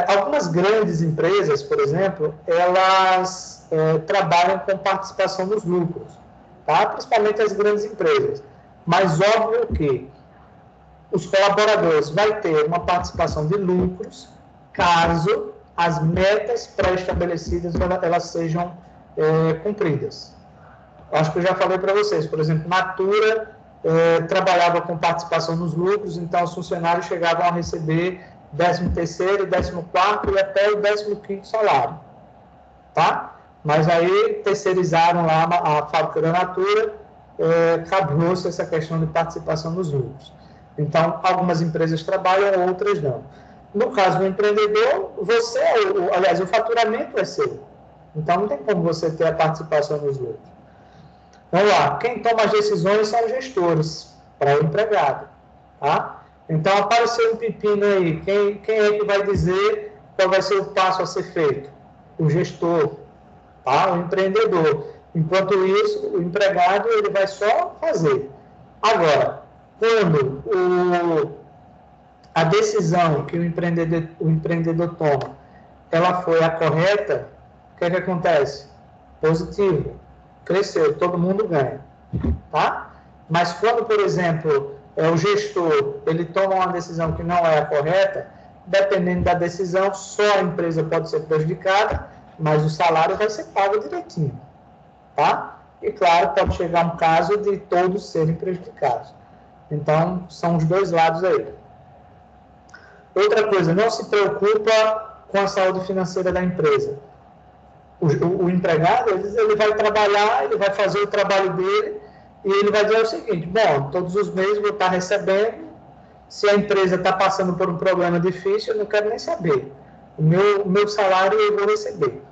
Algumas grandes empresas, por exemplo, elas trabalham com participação nos lucros, tá? Principalmente as grandes empresas. Mas óbvio que os colaboradores vão ter uma participação de lucros caso as metas pré-estabelecidas elas sejam cumpridas. Acho que eu já falei para vocês, por exemplo, Natura trabalhava com participação nos lucros, então os funcionários chegavam a receber 13º, 14º e até o 15º salário, tá? Mas aí terceirizaram lá a fábrica da Natura, acabou-se essa questão de participação nos lucros. Então, algumas empresas trabalham, outras não. No caso do empreendedor, aliás, o faturamento é seu. Então, não tem como você ter a participação nos lucros. Vamos lá, quem toma as decisões são os gestores, para o empregado, tá? Então, apareceu um pepino aí, quem é que vai dizer qual vai ser o passo a ser feito? O gestor, tá? O empreendedor. Enquanto isso, o empregado ele vai só fazer. Agora, quando a decisão que o empreendedor toma, ela foi a correta, o que é que acontece? Positivo, cresceu, todo mundo ganha, tá? Mas quando, por exemplo, o gestor, ele toma uma decisão que não é a correta, dependendo da decisão, só a empresa pode ser prejudicada, mas o salário vai ser pago direitinho, tá? E, claro, pode chegar um caso de todos serem prejudicados. Então, são os dois lados aí. Outra coisa, não se preocupa com a saúde financeira da empresa. O empregado, ele vai trabalhar, ele vai fazer o trabalho dele e ele vai dizer o seguinte: bom, todos os meses eu vou estar recebendo Se a empresa está passando por um problema difícil, eu não quero nem saber. O meu salário eu vou receber.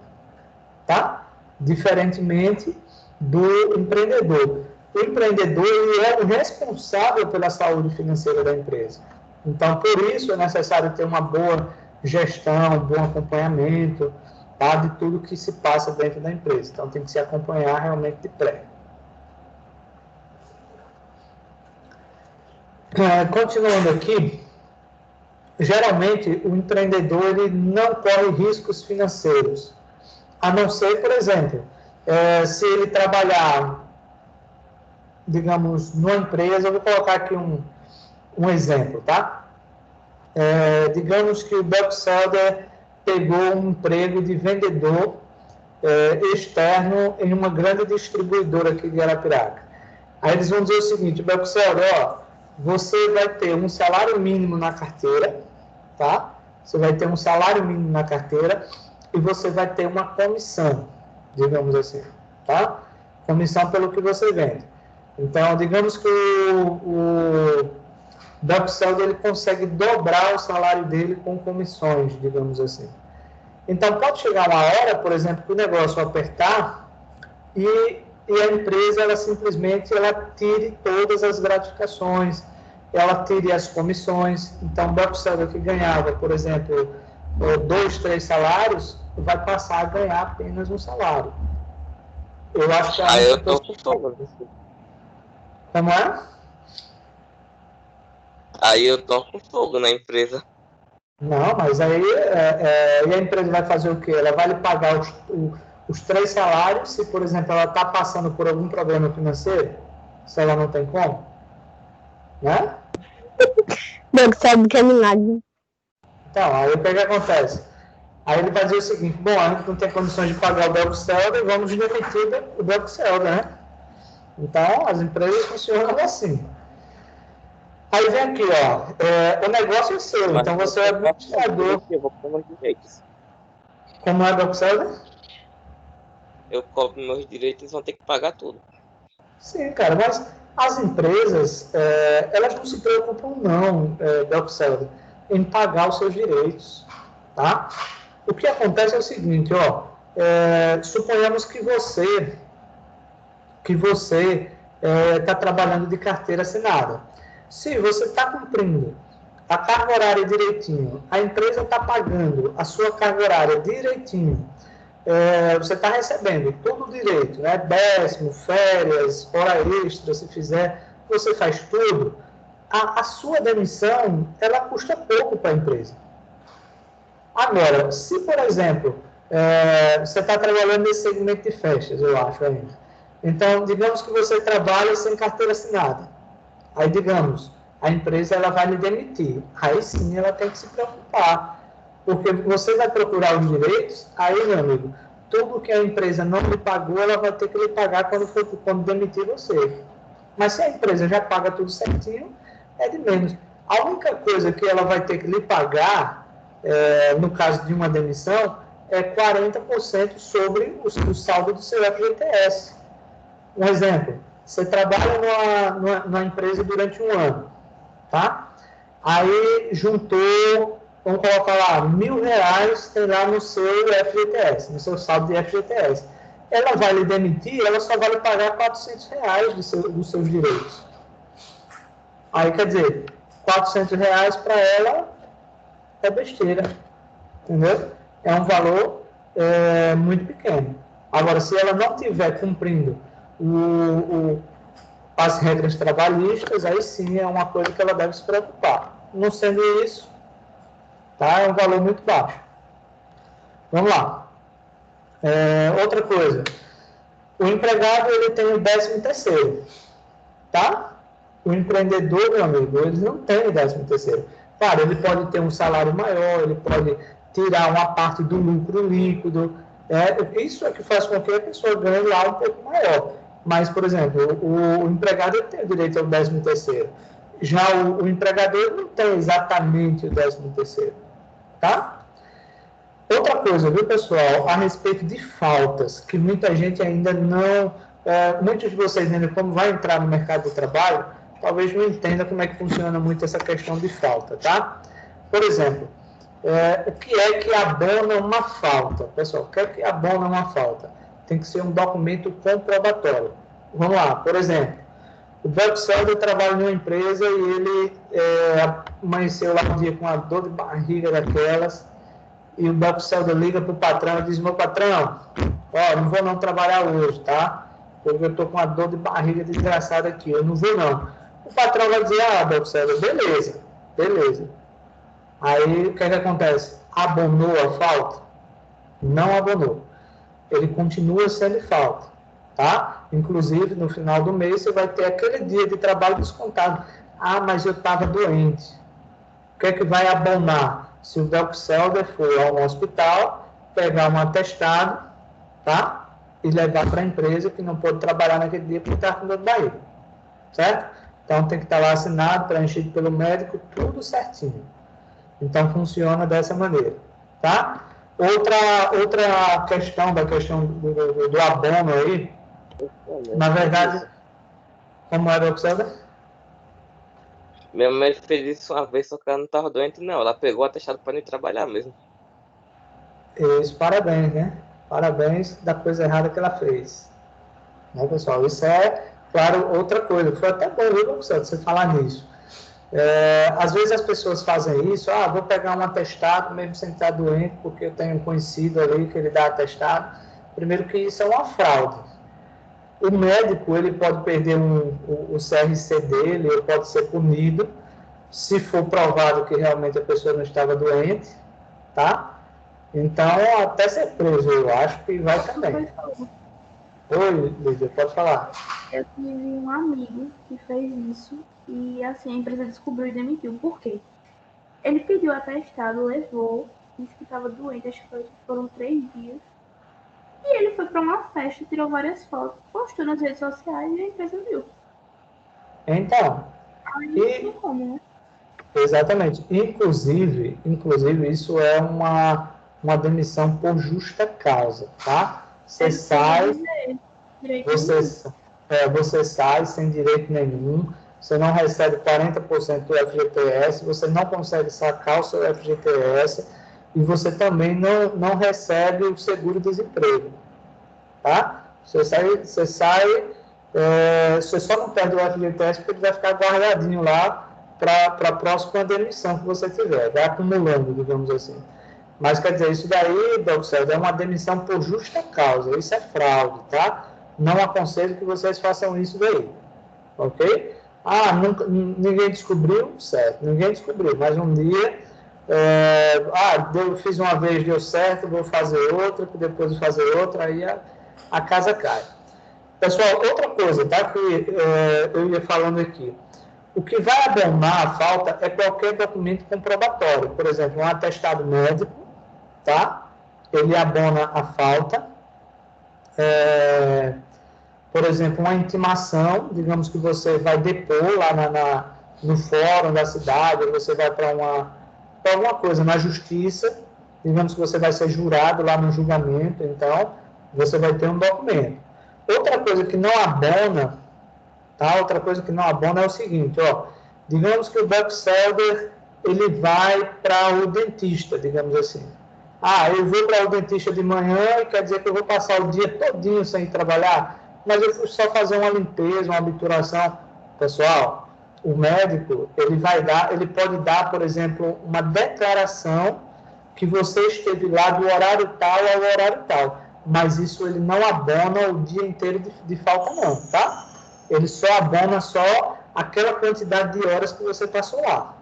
Tá? Diferentemente do empreendedor. O empreendedor ele é o responsável pela saúde financeira da empresa. Então, por isso é necessário ter uma boa gestão, um bom acompanhamento, tá? De tudo que se passa dentro da empresa. Então, tem que se acompanhar realmente de perto. Continuando aqui, geralmente o empreendedor ele não corre riscos financeiros, a não ser, por exemplo, se ele trabalhar, digamos, numa empresa, eu vou colocar aqui um exemplo, tá? Digamos que o Belkselder pegou um emprego de vendedor externo em uma grande distribuidora aqui de Arapiraca. Aí eles vão dizer o seguinte: Belkselder, ó, você vai ter um salário mínimo na carteira, tá? Você vai ter um salário mínimo na carteira e você vai ter uma comissão, digamos assim, tá? Comissão pelo que você vende. Então, digamos que o Belkselder ele consegue dobrar o salário dele com comissões, digamos assim. Então, pode chegar uma hora, por exemplo, que o negócio apertar e a empresa, ela simplesmente tire todas as gratificações, ela tire as comissões. Então, o Belkselder que ganhava, por exemplo, 2, 3 salários, vai passar a ganhar apenas um salário. Eu acho que aí eu tô com fogo. Como é? Aí eu tô com fogo na empresa. Não, mas aí a empresa vai fazer o quê? Ela vai lhe pagar os 3 salários, se, por exemplo, ela está passando por algum problema financeiro, se ela não tem como, né? Deus sabe que é milagre. Então, aí o que acontece? Aí ele vai dizer o seguinte: bom, a gente não tem condições de pagar o Belkselder, vamos demitir o Belkselder, né? Então, as empresas funcionam assim. Aí vem aqui, ó, o negócio é seu, Mas então você é administrador. Eu vou cobrar meus direitos. Como é Belkselder? Eu cobro meus direitos, eles vão ter que pagar tudo. Sim, cara, mas as empresas, elas não se preocupam não, Belkselder, em pagar os seus direitos, tá? O que acontece é o seguinte, ó, suponhamos que você está trabalhando de carteira assinada. Se você está cumprindo a carga horária direitinho, a empresa está pagando a sua carga horária direitinho, você está recebendo tudo direito, né? Décimo, férias, hora extra, se fizer, você faz tudo, a sua demissão, ela custa pouco para a empresa. Agora, se, por exemplo, você está trabalhando nesse segmento de festas, eu acho ainda. Então, digamos que você trabalha sem carteira assinada. Aí, digamos, a empresa ela vai lhe demitir. Aí sim ela tem que se preocupar. Porque você vai procurar os direitos, aí, meu amigo, tudo que a empresa não lhe pagou, ela vai ter que lhe pagar quando demitir você. Mas se a empresa já paga tudo certinho, é de menos. A única coisa que ela vai ter que lhe pagar, no caso de uma demissão, é 40% sobre o saldo do seu FGTS. Um exemplo, você trabalha numa empresa durante um ano, tá? Aí juntou, vamos colocar lá, R$1.000 tem lá no seu FGTS, no seu saldo de FGTS. Ela vai lhe demitir, ela só vai lhe pagar R$400 dos seus direitos. Aí, quer dizer, R$400 para ela é besteira, entendeu? É um valor muito pequeno. Agora, se ela não estiver cumprindo as regras trabalhistas, aí sim é uma coisa que ela deve se preocupar. Não sendo isso, tá? É um valor muito baixo. Vamos lá. Outra coisa. O empregado, ele tem o 13º, tá? O empreendedor, meu amigo, ele não tem o 13º. Claro, ele pode ter um salário maior, ele pode tirar uma parte do lucro líquido. Isso é que faz com que a pessoa ganhe lá um pouco maior. Mas, por exemplo, o empregado tem o direito ao 13º. Já o empregador não tem exatamente o 13º. Tá? Outra coisa, viu, pessoal, a respeito de faltas, que muita gente ainda não... muitos de vocês ainda, como vai entrar no mercado de trabalho, talvez não entenda como é que funciona muito essa questão de falta, tá? Por exemplo, o que é que abona uma falta? Pessoal, o que é que abona uma falta? Tem que ser um documento comprobatório. Vamos lá, por exemplo, o Belkselder trabalha em uma empresa e ele amanheceu lá um dia com uma dor de barriga daquelas, e o Belkselder liga para o patrão e diz: meu patrão, não vou não trabalhar hoje, tá? Porque eu estou com uma dor de barriga desgraçada aqui, eu não vou não. O patrão vai dizer: Belkselder, beleza. Aí, o que é que acontece? Abonou a falta? Não abonou. Ele continua sendo falta, tá? Inclusive, no final do mês, você vai ter aquele dia de trabalho descontado. Mas eu estava doente. O que é que vai abonar? Se o Belkselder for ao hospital, pegar um atestado, tá? E levar para a empresa que não pôde trabalhar naquele dia porque estava com dor de barriga. Certo? Então, tem que estar lá assinado, preenchido pelo médico, tudo certinho. Então, funciona dessa maneira, tá? Outra questão, da questão do abono aí, na verdade, como é, Belkselder? Minha mãe fez isso uma vez, só que ela não estava doente, não. Ela pegou o atestado para ir trabalhar mesmo. Isso, parabéns, né? Parabéns da coisa errada que ela fez. Né, pessoal? Isso é, claro, outra coisa. Foi até bom, viu, Belkselder, você falar nisso. Às vezes as pessoas fazem isso: vou pegar um atestado mesmo sem estar doente, porque eu tenho um conhecido ali que ele dá atestado. Primeiro que isso é uma fraude. O médico, ele pode perder o CRC dele, ele pode ser punido, se for provado que realmente a pessoa não estava doente, tá? Então, até ser preso, eu acho que vai também. Oi, Lídia, pode falar. Eu tive um amigo que fez isso e, assim, a empresa descobriu e demitiu. Por quê? Ele pediu atestado, levou, disse que estava doente, acho que foram 3 dias. E ele foi para uma festa, tirou várias fotos, postou nas redes sociais e a empresa viu. Então, Aí não como, né? Exatamente. Inclusive, isso é uma demissão por justa causa, tá? Você sai sem direito nenhum, você não recebe 40% do FGTS, você não consegue sacar o seu FGTS e você também não recebe o seguro-desemprego, tá? Você só não perde o FGTS porque ele vai ficar guardadinho lá para a próxima demissão que você tiver, vai acumulando, digamos assim. Mas, quer dizer, isso daí, Belkselder, é uma demissão por justa causa, isso é fraude, tá? Não aconselho que vocês façam isso daí, ok? Ninguém descobriu, certo, ninguém descobriu, mas um dia, eu fiz uma vez, deu certo, vou fazer outra, depois de fazer outra, aí a casa cai. Pessoal, outra coisa, tá, que eu ia falando aqui. O que vai abonar a falta é qualquer documento comprobatório. Por exemplo, um atestado médico, tá? Ele abona a falta. Por exemplo, uma intimação, digamos que você vai depor lá no fórum da cidade, ou você vai para alguma coisa na justiça, digamos que você vai ser jurado lá no julgamento, então você vai ter um documento. Outra coisa que não abona, tá? Outra coisa que não abona é o seguinte, digamos que o Belkselder, ele vai para o dentista, digamos assim. Eu vou para o dentista de manhã e quer dizer que eu vou passar o dia todinho sem trabalhar, mas eu fui só fazer uma limpeza, uma obturação. Pessoal, o médico, ele pode dar, por exemplo, uma declaração que você esteve lá do horário tal ao horário tal, mas isso ele não abona o dia inteiro de falta não, tá? Ele só abona só aquela quantidade de horas que você passou lá.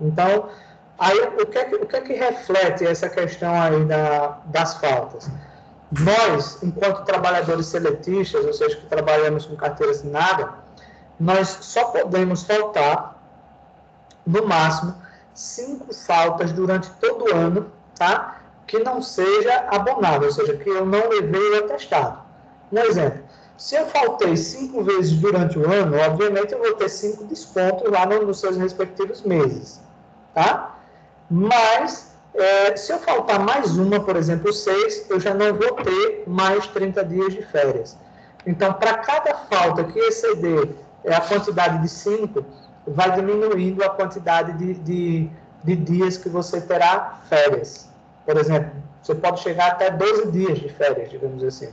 Então, aí o que é que reflete essa questão aí das faltas? Nós, enquanto trabalhadores seletistas, ou seja, que trabalhamos com carteira assinada, nós só podemos faltar, no máximo, 5 faltas durante todo o ano, tá? Que não seja abonado, ou seja, que eu não levei o atestado. Um exemplo, se eu faltei 5 vezes durante o ano, obviamente eu vou ter 5 descontos lá nos seus respectivos meses, tá? Mas, se eu faltar mais uma, por exemplo, 6, eu já não vou ter mais 30 dias de férias. Então, para cada falta que exceder a quantidade de 5 vai diminuindo a quantidade de dias que você terá férias. Por exemplo, você pode chegar até 12 dias de férias, digamos assim.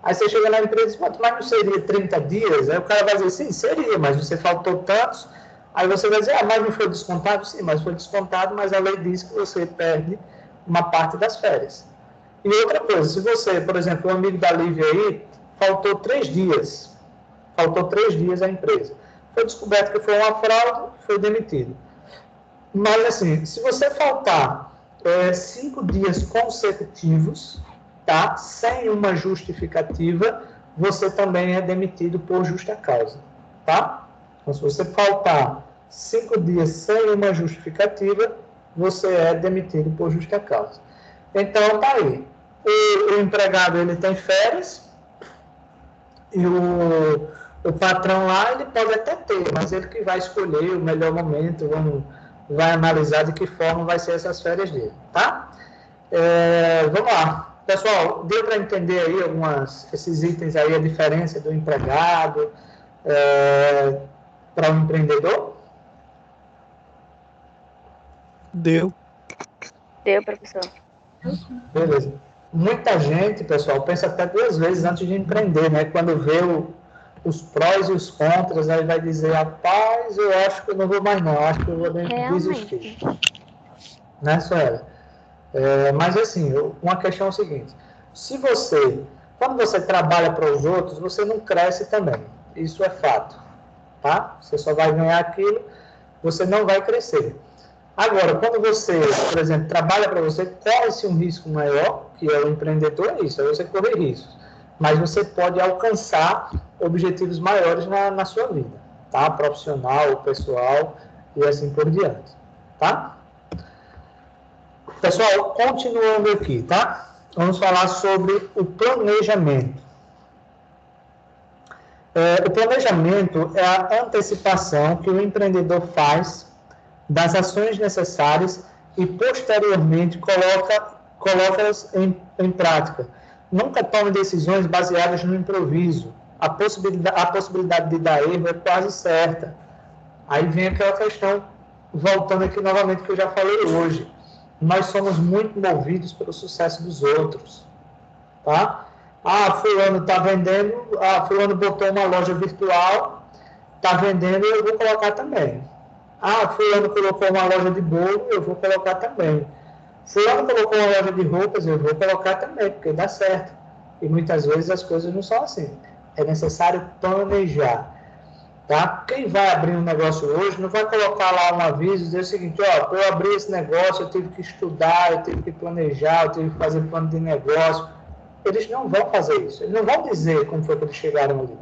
Aí você chega na empresa e diz, mas não seria 30 dias? Aí o cara vai dizer, sim, seria, mas você faltou tantos. Aí você vai dizer, mas não foi descontado? Sim, mas foi descontado, mas a lei diz que você perde uma parte das férias. E outra coisa, se você, por exemplo, um amigo da Lívia aí, faltou 3 dias à empresa. Foi descoberto que foi uma fraude, foi demitido. Mas, assim, se você faltar 5 dias consecutivos, tá? Sem uma justificativa, você também é demitido por justa causa, tá? Então, se você faltar 5 dias sem uma justificativa, você é demitido por justa causa. Então, tá aí. O empregado, ele tem férias, e o patrão lá, ele pode até ter, mas ele que vai escolher o melhor momento, vai analisar de que forma vai ser essas férias dele, tá? Vamos lá. Pessoal, deu para entender aí esses itens aí, a diferença do empregado para o empreendedor? Deu. Deu, professor. Beleza. Muita gente, pessoal, pensa até 2 vezes antes de empreender, né? Quando vê os prós e os contras, aí vai dizer, rapaz, eu acho que eu não vou mais não, acho que eu vou desistir. Né, Suela? Mas assim, uma questão é o seguinte, quando você trabalha para os outros, você não cresce também, isso é fato, tá? Você só vai ganhar aquilo, você não vai crescer. Agora, quando você, por exemplo, trabalha para você, corre-se um risco maior, que é o empreendedor, é isso, é você correr riscos. Mas você pode alcançar objetivos maiores na sua vida, tá? Profissional, pessoal e assim por diante, tá? Pessoal, continuando aqui, tá? Vamos falar sobre o planejamento. O planejamento é a antecipação que o empreendedor faz das ações necessárias e, posteriormente, coloca-as em prática. Nunca tome decisões baseadas no improviso. A possibilidade de dar erro é quase certa. Aí vem aquela questão, voltando aqui novamente, que eu já falei hoje. Nós somos muito movidos pelo sucesso dos outros. Tá? Fulano está vendendo, fulano botou uma loja virtual, está vendendo, eu vou colocar também. Fulano colocou uma loja de bolo, eu vou colocar também. Fulano colocou uma loja de roupas, eu vou colocar também, porque dá certo. E muitas vezes as coisas não são assim. É necessário planejar. Tá? Quem vai abrir um negócio hoje não vai colocar lá um aviso e dizer o seguinte, para eu abrir esse negócio eu tive que estudar, eu tive que planejar, eu tive que fazer plano de negócio. Eles não vão fazer isso. Eles não vão dizer como foi que eles chegaram ali.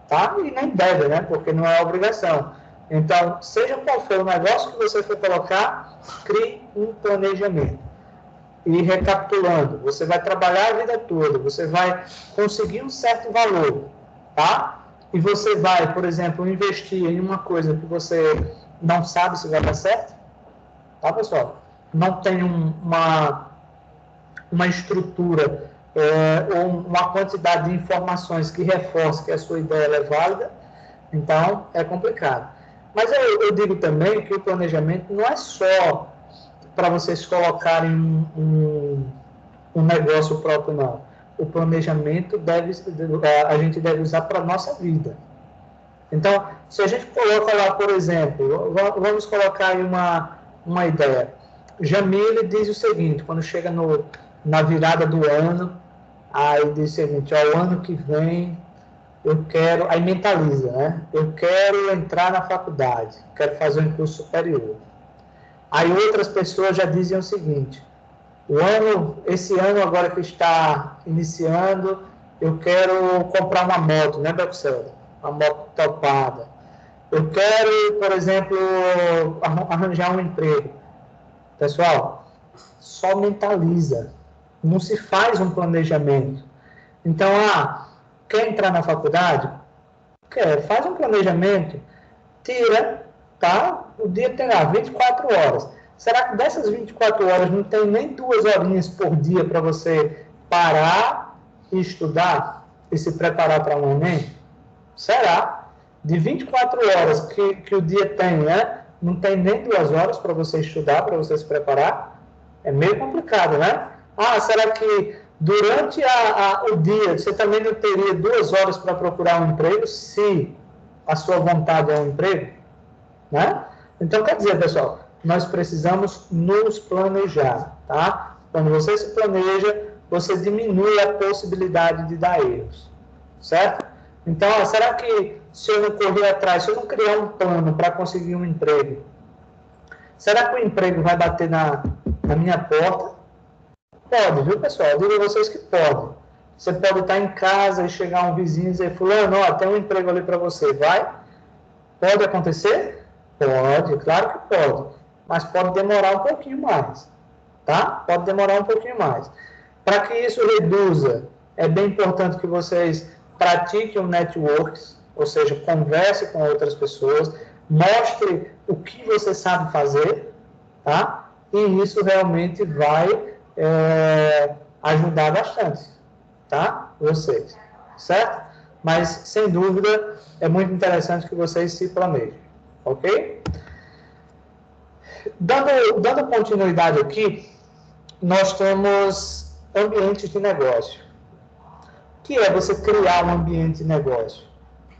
Tá? E nem devem, né? Porque não é obrigação. Então, seja qual for o negócio que você for colocar, crie um planejamento. E recapitulando, você vai trabalhar a vida toda, você vai conseguir um certo valor, tá? E você vai, por exemplo, investir em uma coisa que você não sabe se vai dar certo, tá, pessoal? Não tem uma estrutura ou uma quantidade de informações que reforce que a sua ideia é válida, então é complicado. Mas eu digo também que o planejamento não é só para vocês colocarem um negócio próprio, não. O planejamento a gente deve usar para a nossa vida. Então, se a gente coloca lá, por exemplo, vamos colocar aí uma ideia. Jamile diz o seguinte, quando chega na virada do ano, aí diz o seguinte, o ano que vem eu quero, aí mentaliza, né? Eu quero entrar na faculdade, quero fazer um curso superior. Aí outras pessoas já dizem o seguinte, esse ano agora que está iniciando, eu quero comprar uma moto, né, Belcelo? Uma moto topada. Eu quero, por exemplo, arranjar um emprego. Pessoal, só mentaliza. Não se faz um planejamento. Então, quer entrar na faculdade? Quer, faz um planejamento. Tira, tá? O dia tem lá 24 horas. Será que dessas 24 horas não tem nem 2 horinhas por dia para você parar e estudar e se preparar para um Enem? Será? De 24 horas que o dia tem, né? Não tem nem 2 horas para você estudar, para você se preparar. É meio complicado, né? Ah, será que durante o dia você também não teria 2 horas para procurar um emprego, se a sua vontade é um emprego? Né? Então, quer dizer, pessoal, nós precisamos nos planejar, tá? Quando você se planeja, você diminui a possibilidade de dar erros, certo? Então, será que se eu não correr atrás, se eu não criar um plano para conseguir um emprego, será que o emprego vai bater na minha porta? Pode, viu, pessoal? Eu digo a vocês que pode. Você pode estar em casa e chegar um vizinho e dizer, fulano, ó, tem um emprego ali para você, vai? Pode acontecer? Pode, claro que pode. Mas pode demorar um pouquinho mais, tá? Pode demorar um pouquinho mais. Para que isso reduza, é bem importante que vocês pratiquem o networking, ou seja, converse com outras pessoas, mostre o que você sabe fazer, tá? E isso realmente vai ajudar bastante, tá? Vocês, certo? Mas, sem dúvida, é muito interessante que vocês se planejem, ok? Dando continuidade aqui, nós temos ambientes de negócio. O que é você criar um ambiente de negócio?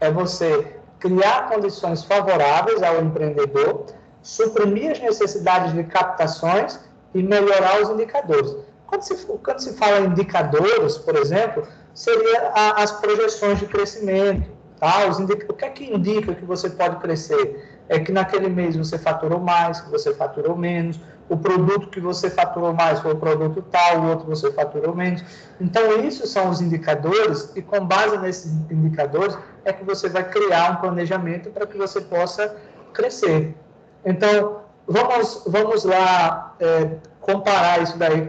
É você criar condições favoráveis ao empreendedor, suprimir as necessidades de captações e melhorar os indicadores. Quando se fala em indicadores, por exemplo, seria as projeções de crescimento. Tá? O que é que indica que você pode crescer? É que naquele mês você faturou mais, que você faturou menos, o produto que você faturou mais foi o produto tal, o outro você faturou menos. Então, isso são os indicadores, e com base nesses indicadores é que você vai criar um planejamento para que você possa crescer. Então, vamos lá comparar isso daí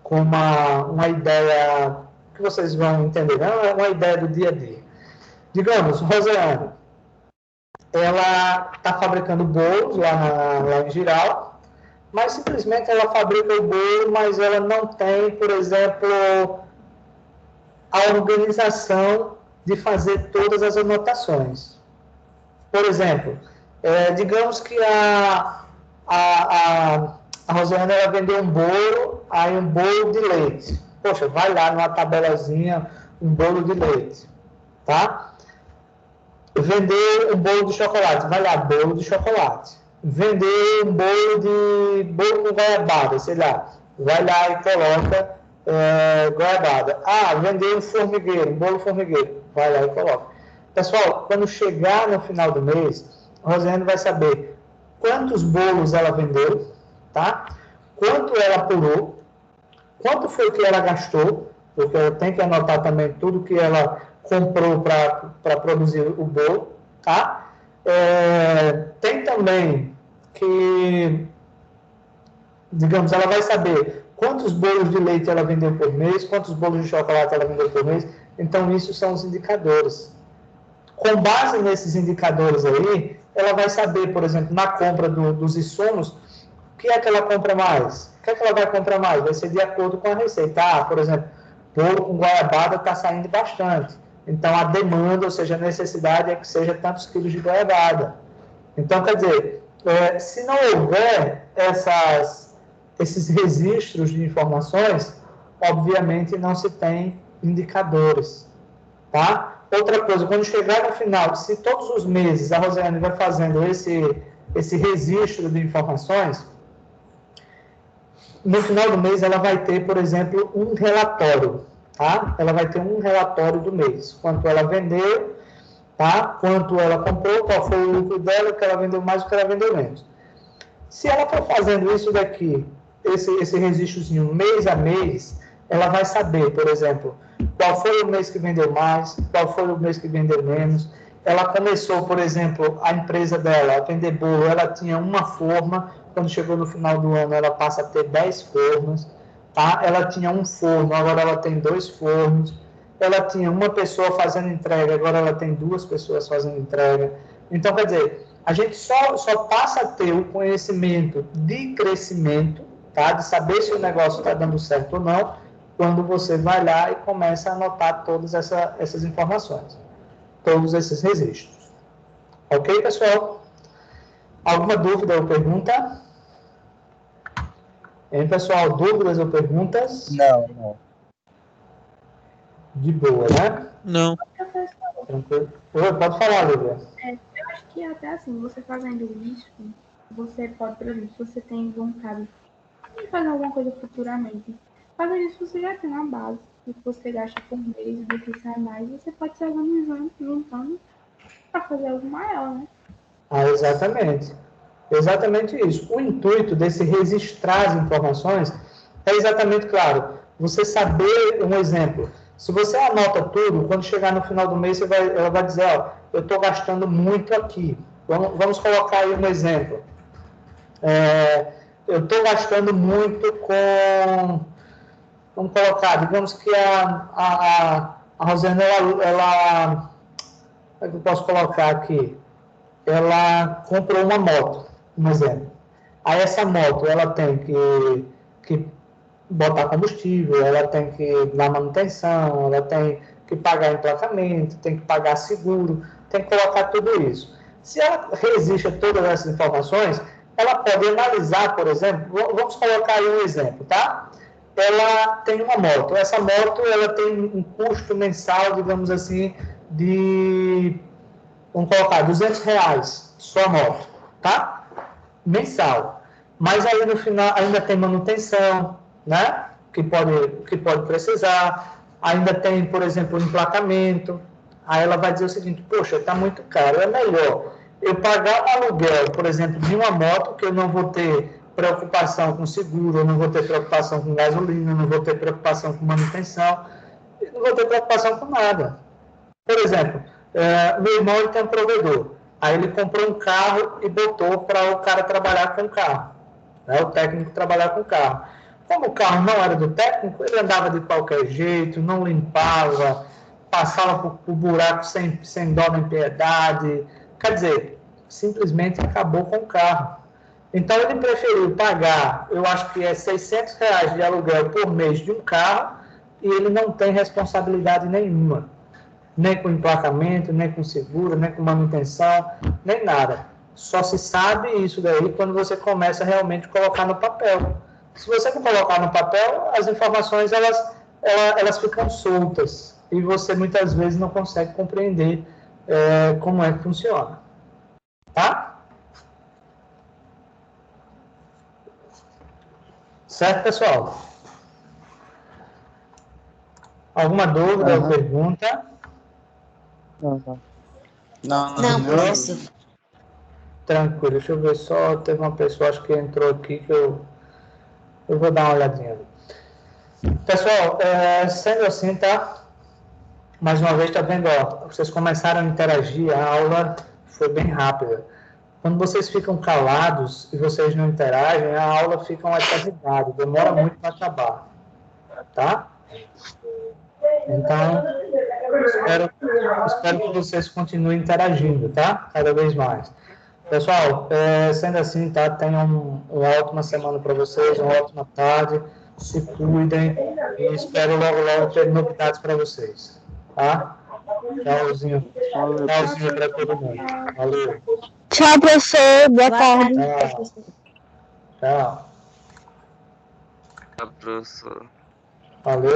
com uma ideia que vocês vão entender, né? Uma ideia do dia a dia. Digamos, Rosiane, ela está fabricando bolos lá em Giral, mas simplesmente ela fabrica o bolo, mas ela não tem, por exemplo, a organização de fazer todas as anotações. Por exemplo, digamos que a Rosiane ela vendeu um bolo, aí um bolo de leite. Poxa, vai lá numa tabelazinha, um bolo de leite, tá? Vender um bolo de chocolate, vai lá, bolo de chocolate. Vender um bolo com goiabada, sei lá, vai lá e coloca goiabada. Ah, vender um bolo formigueiro, vai lá e coloca. Pessoal, quando chegar no final do mês, a Rosiane vai saber quantos bolos ela vendeu, tá? Quanto ela apurou, quanto foi que ela gastou, porque ela tem que anotar também tudo que ela comprou para produzir o bolo, tá? Tem também que, digamos, ela vai saber quantos bolos de leite ela vendeu por mês, quantos bolos de chocolate ela vendeu por mês. Então, isso são os indicadores. Com base nesses indicadores aí, ela vai saber, por exemplo, na compra dos insumos, o que é que ela compra mais? O que é que ela vai comprar mais? Vai ser de acordo com a receita. Ah, por exemplo, bolo com goiabada está saindo bastante. Então, a demanda, ou seja, a necessidade é que seja tantos quilos de goiabada. Então, quer dizer, se não houver esses registros de informações, obviamente não se tem indicadores, tá? Outra coisa, quando chegar no final, se todos os meses a Rosiane vai fazendo esse registro de informações, no final do mês ela vai ter, por exemplo, um relatório, tá? Ela vai ter um relatório do mês, quanto ela vendeu, tá? Quanto ela comprou, qual foi o lucro dela, o que ela vendeu mais, o que ela vendeu menos. Se ela for fazendo isso daqui, esse registrozinho mês a mês, ela vai saber, por exemplo, qual foi o mês que vendeu mais, qual foi o mês que vendeu menos. Ela começou, por exemplo, a empresa dela a vender bolo, ela tinha uma forma, quando chegou no final do ano ela passa a ter 10 formas, tá? Ela tinha um forno, agora ela tem 2 fornos. Ela tinha uma pessoa fazendo entrega, agora ela tem 2 pessoas fazendo entrega. Então, quer dizer, a gente só passa a ter o conhecimento de crescimento, tá? De saber se o negócio está dando certo ou não, quando você vai lá e começa a anotar todas essas informações. todos esses registros. Ok, pessoal? Alguma dúvida ou pergunta? Hein, pessoal? Dúvidas ou perguntas? Não. De boa, né? Não. Professor, Tranquilo. Oi, pode falar, Lívia. eu acho que até assim, você fazendo isso, você pode, por exemplo, se você tem vontade de fazer alguma coisa futuramente, fazendo isso você já tem uma base do que você gasta por mês, do que sai mais, você pode se organizando, juntando para fazer algo maior, né? Ah, exatamente. Exatamente isso. O intuito desse registrar as informações é exatamente, claro, você saber um exemplo. Se você anota tudo, quando chegar no final do mês, ela vai dizer, ó, eu estou gastando muito aqui. Vamos colocar aí um exemplo. Eu estou gastando muito com... Vamos colocar, digamos que a Rosana, ela... Como é que eu posso colocar aqui? Ela comprou uma moto, um exemplo. Aí essa moto, ela tem que botar combustível, ela tem que dar manutenção, ela tem que pagar emplacamento, tem que pagar seguro, tem que colocar tudo isso. Se ela resiste a todas essas informações, ela pode analisar, por exemplo, vamos colocar aí um exemplo, tá? Ela tem uma moto. Essa moto, ela tem um custo mensal, digamos assim, de, vamos colocar, R$ 200 só a moto, tá? Mensal. Mas aí no final ainda tem manutenção, né? Que pode precisar. Ainda tem, por exemplo, o emplacamento. Aí ela vai dizer o seguinte, poxa, está muito caro, é melhor eu pagar um aluguel, por exemplo, de uma moto, que eu não vou ter preocupação com seguro, eu não vou ter preocupação com gasolina, eu não vou ter preocupação com manutenção, eu não vou ter preocupação com nada. Por exemplo, meu irmão ele tem um provedor. Aí ele comprou um carro e botou para o cara trabalhar com o carro. Né? O técnico trabalhar com o carro. Como o carro não era do técnico, ele andava de qualquer jeito, não limpava, passava por buraco sem dó nem piedade. Quer dizer, simplesmente acabou com o carro. Então ele preferiu pagar, eu acho que é R$ 600 de aluguel por mês de um carro e ele não tem responsabilidade nenhuma. Nem com emplacamento, nem com seguro, nem com manutenção, nem nada. Só se sabe isso daí quando você começa realmente a colocar no papel. Se você não colocar no papel, as informações elas ficam soltas e você muitas vezes não consegue compreender como é que funciona. Tá? Certo, pessoal? Alguma dúvida ou pergunta? Não, professor. Tranquilo, deixa eu ver só, teve uma pessoa, acho que entrou aqui, que eu vou dar uma olhadinha. Pessoal, sendo assim, tá? Mais uma vez, tá vendo, ó, vocês começaram a interagir, a aula foi bem rápida. Quando vocês ficam calados e vocês não interagem, a aula fica uma eternidade, demora muito para acabar, tá? Então, espero que vocês continuem interagindo, tá? Cada vez mais. Pessoal, sendo assim, tá? Tenham uma ótima semana para vocês, uma ótima tarde, se cuidem e espero logo ter novidades para vocês, tá? Tchauzinho. Tchauzinho para todo mundo. Valeu. Tchau, professor. Boa tarde. Tchau. Tá, professor. Valeu.